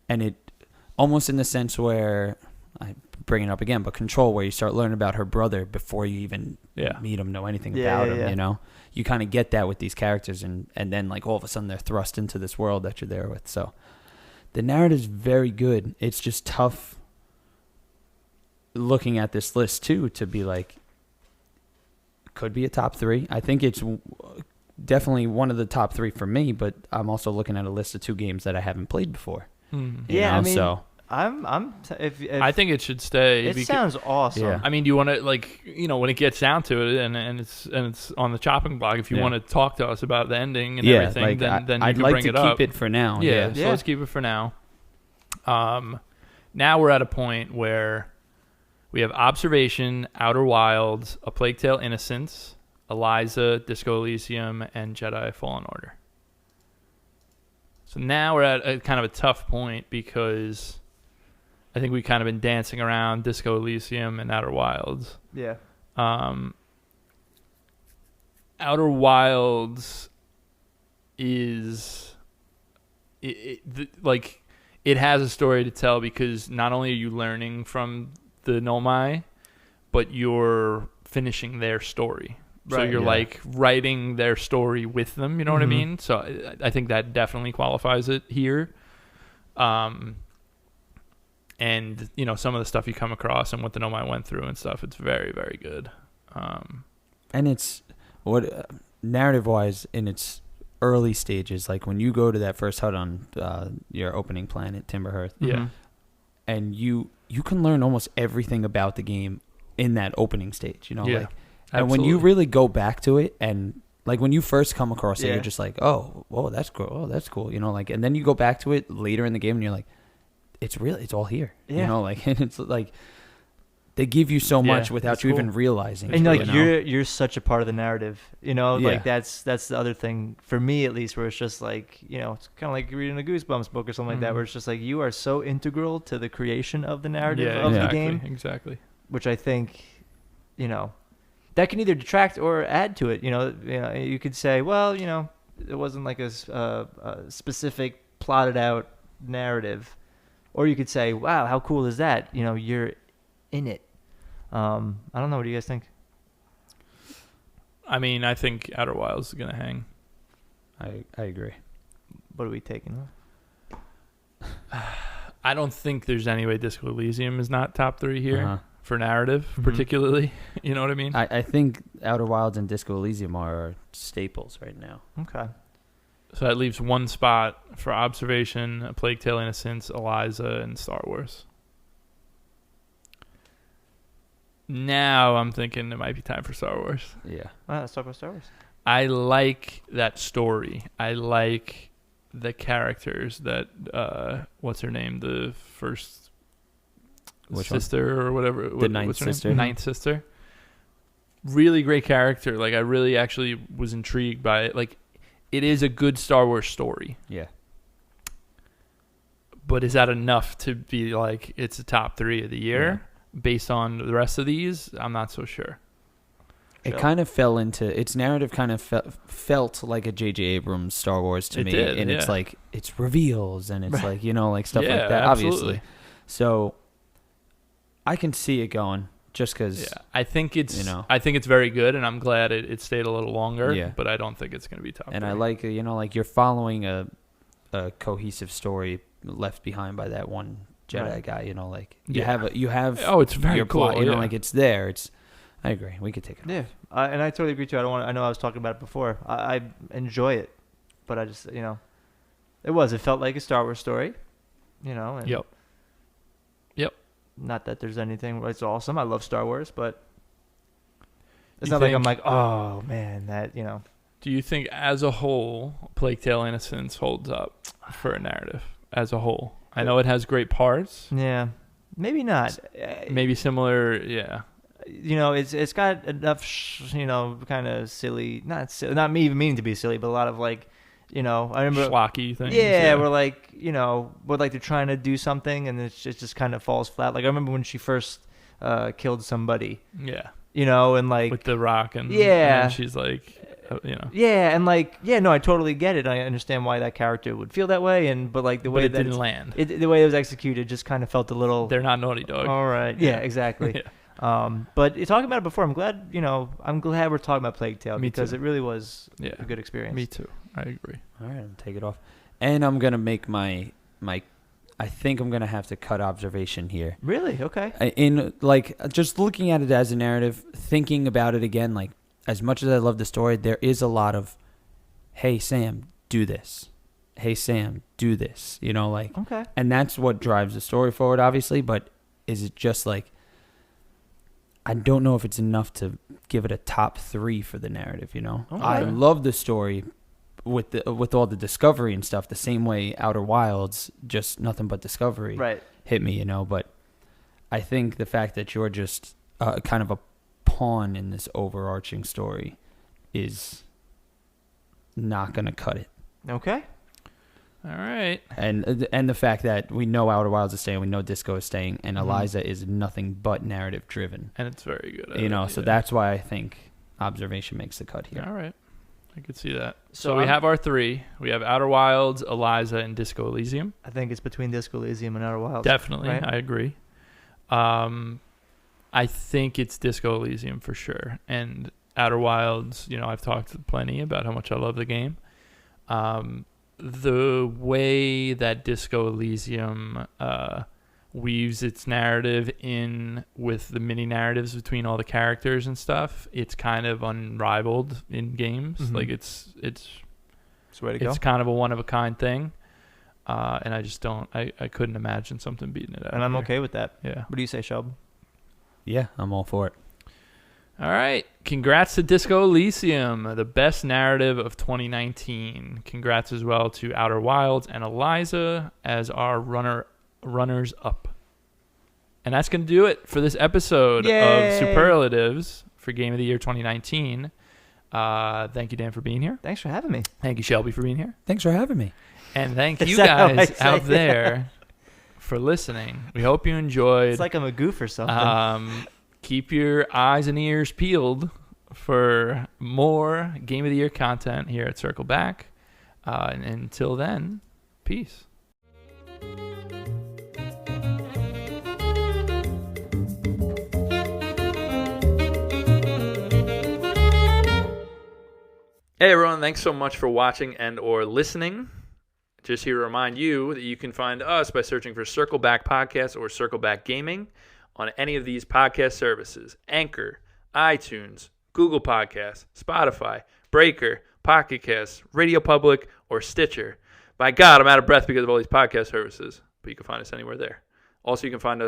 and it almost in the sense where I bring it up again, but Control, where you start learning about her brother before you even meet him, know anything about him. You kind of get that with these characters, and then like all of a sudden they're thrust into this world that you're there with. So the narrative's very good. It's just tough looking at this list too to be like, could be a top 3. I think it's definitely one of the top 3 for me, but I'm also looking at a list of 2 games that I haven't played before. Yeah, I mean, so If I think it should stay. it sounds awesome. Yeah. I mean, do you want to when it gets down to it and it's on the chopping block? If you want to talk to us about the ending and everything, like, then you I'd can like bring to it up. keep it for now. Yeah, so let's keep it for now. Now we're at a point where we have Observation, Outer Wilds, A Plague Tale: Innocence, Eliza, Disco Elysium, and Jedi Fallen Order. So now we're at a kind of a tough point because I think we've kind of been dancing around Disco Elysium and Outer Wilds. Yeah. Outer Wilds is it has a story to tell because not only are you learning from the Nomai, but you're finishing their story. So Right, you're yeah. like writing their story with them, you know what I mean? So I think that definitely qualifies it here. And some of the stuff you come across and what the Nomai went through and stuff, it's very, very good. And it's narrative wise in its early stages, like when you go to that first hut on your opening planet, Timberhearth, Yeah. and you can learn almost everything about the game in that opening stage, Yeah. And when you really go back to it, and like when you first come across it, you're just like, oh, whoa, that's cool. Oh, that's cool. And then you go back to it later in the game, and you're like, it's all here. Yeah. And it's like they give you so much without it's you cool. even realizing. And it, you're such a part of the narrative, like that's the other thing for me at least, where it's just like, it's kind of like reading a Goosebumps book or something like that, where it's just like you are so integral to the creation of the narrative of the game, Exactly. which I think, that can either detract or add to it. You could say, well, it wasn't like a specific plotted out narrative, or you could say, wow, how cool is that? You're in it. I don't know. What do you guys think? I mean, I think Outer Wilds is going to hang. I agree. What are we taking? I don't think there's any way Disco Elysium is not top 3 here for narrative, Mm-hmm. particularly. You know what I mean? I think Outer Wilds and Disco Elysium are staples right now. Okay. So that leaves one spot for Observation, A Plague Tale: Innocence, Eliza, and Star Wars. Now I'm thinking it might be time for Star Wars. Yeah. Let's talk about Star Wars. I like that story. I like the characters that, what's her name? The first Which one? sister or whatever. The ninth what's her name? sister. Ninth sister. Really great character. Like, I really actually was intrigued by it. Like, it is a good Star Wars story. Yeah. But is that enough to be like, it's a top 3 of the year? Based on the rest of these, I'm not so sure. It kind of fell into its narrative. Kind of felt like a J.J. Abrams Star Wars to me, did, and it's like it's reveals and it's like like stuff Yeah, like that. absolutely. Obviously, so I can see it going just because. Yeah, I think it's I think it's very good, and I'm glad it stayed a little longer. Yeah. But I don't think it's going to be top. And 3. I like like you're following a cohesive story left behind by that one Jedi guy. You have Oh, it's very your cool. plot. Like it's there. I agree. We could take it. Yeah, and I totally agree too. I know I was talking about it before. I enjoy it, but I just it felt like a Star Wars story, And Yep. Not that there's anything. It's awesome. I love Star Wars, but it's not like I'm like, oh man, that Do you think, as a whole, Plague Tale: Innocence holds up for a narrative as a whole? I know it has great parts. Yeah, maybe not. Maybe similar. Yeah. It's got enough, kind of silly. Not me even meaning to be silly, but a lot of like, I remember schlocky things. Yeah, we're like, we're like they're trying to do something and it just kind of falls flat. Like I remember when she first killed somebody. Yeah. And like with the rock and yeah, and she's like, Yeah, and like no, I totally get it. I understand why that character would feel that way, but like the way it that didn't land. The way it was executed just kind of felt a little. They're not Naughty Dog. All right. Yeah, exactly. Yeah. But talking about it before, I'm glad we're talking about Plague Tale because too. it really was Yeah. a good experience. Me too. I agree. All right, I'll take it off. And I'm gonna make my I think I'm gonna have to cut Observation here. Really? Okay. In like just looking at it as a narrative, thinking about it again, like as much as I love the story, there is a lot of, hey Sam, do this. hey, Sam, do this, you know, like, Okay. and that's what drives the story forward, obviously. But is it just like, I don't know if it's enough to give it a top 3 for the narrative, you know? Okay. I love the story with all the discovery and stuff, the same way Outer Wilds, just nothing but discovery Right. hit me, you know? But I think the fact that you're just kind of a pawn in this overarching story is not going to cut it. Okay. All right. And the fact that we know Outer Wilds is staying, we know Disco is staying, and Eliza is nothing but narrative driven. And it's very good. You know, so that's why I think observation makes the cut here. All right. I could see that. So So we have our 3. We have Outer Wilds, Eliza, and Disco Elysium. I think it's between Disco Elysium and Outer Wilds. Definitely. Right? I agree. I think it's Disco Elysium for sure. And Outer Wilds, you know, I've talked plenty about how much I love the game. The way that Disco Elysium weaves its narrative in with the mini narratives between all the characters and stuff, it's kind of unrivaled in games. Mhm. Like it's It's the way to go. it's kind of a one of a kind thing. And I just don't. I couldn't imagine something beating it out. And I'm here. okay with that. Yeah. What do you say, Sheldon? Yeah, I'm all for it. All right. Congrats to Disco Elysium, the best narrative of 2019. Congrats as well to Outer Wilds and Eliza as our runners up. And that's going to do it for this episode Yay! of Superlatives for Game of the Year 2019. Thank you, Dan, for being here. Thanks for having me. Thank you, Shelby, for being here. Thanks for having me. And thank Is you that how I guys say out it? there for listening. We hope you enjoyed. It's like I'm a goof or something. Keep your eyes and ears peeled for more Game of the Year content here at Circle Back. And until then, peace. Hey everyone, thanks so much for watching and or listening. Just here to remind you that you can find us by searching for Circle Back Podcast or Circle Back Gaming on any of these podcast services: Anchor, iTunes, Google Podcasts, Spotify, Breaker, Pocket Casts, Radio Public, or Stitcher. By God, I'm out of breath because of all these podcast services, but you can find us anywhere there. Also, you can find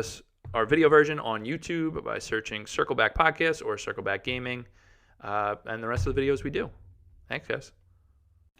our video version on YouTube by searching Circle Back Podcast or Circle Back Gaming, and the rest of the videos we do. Thanks, guys.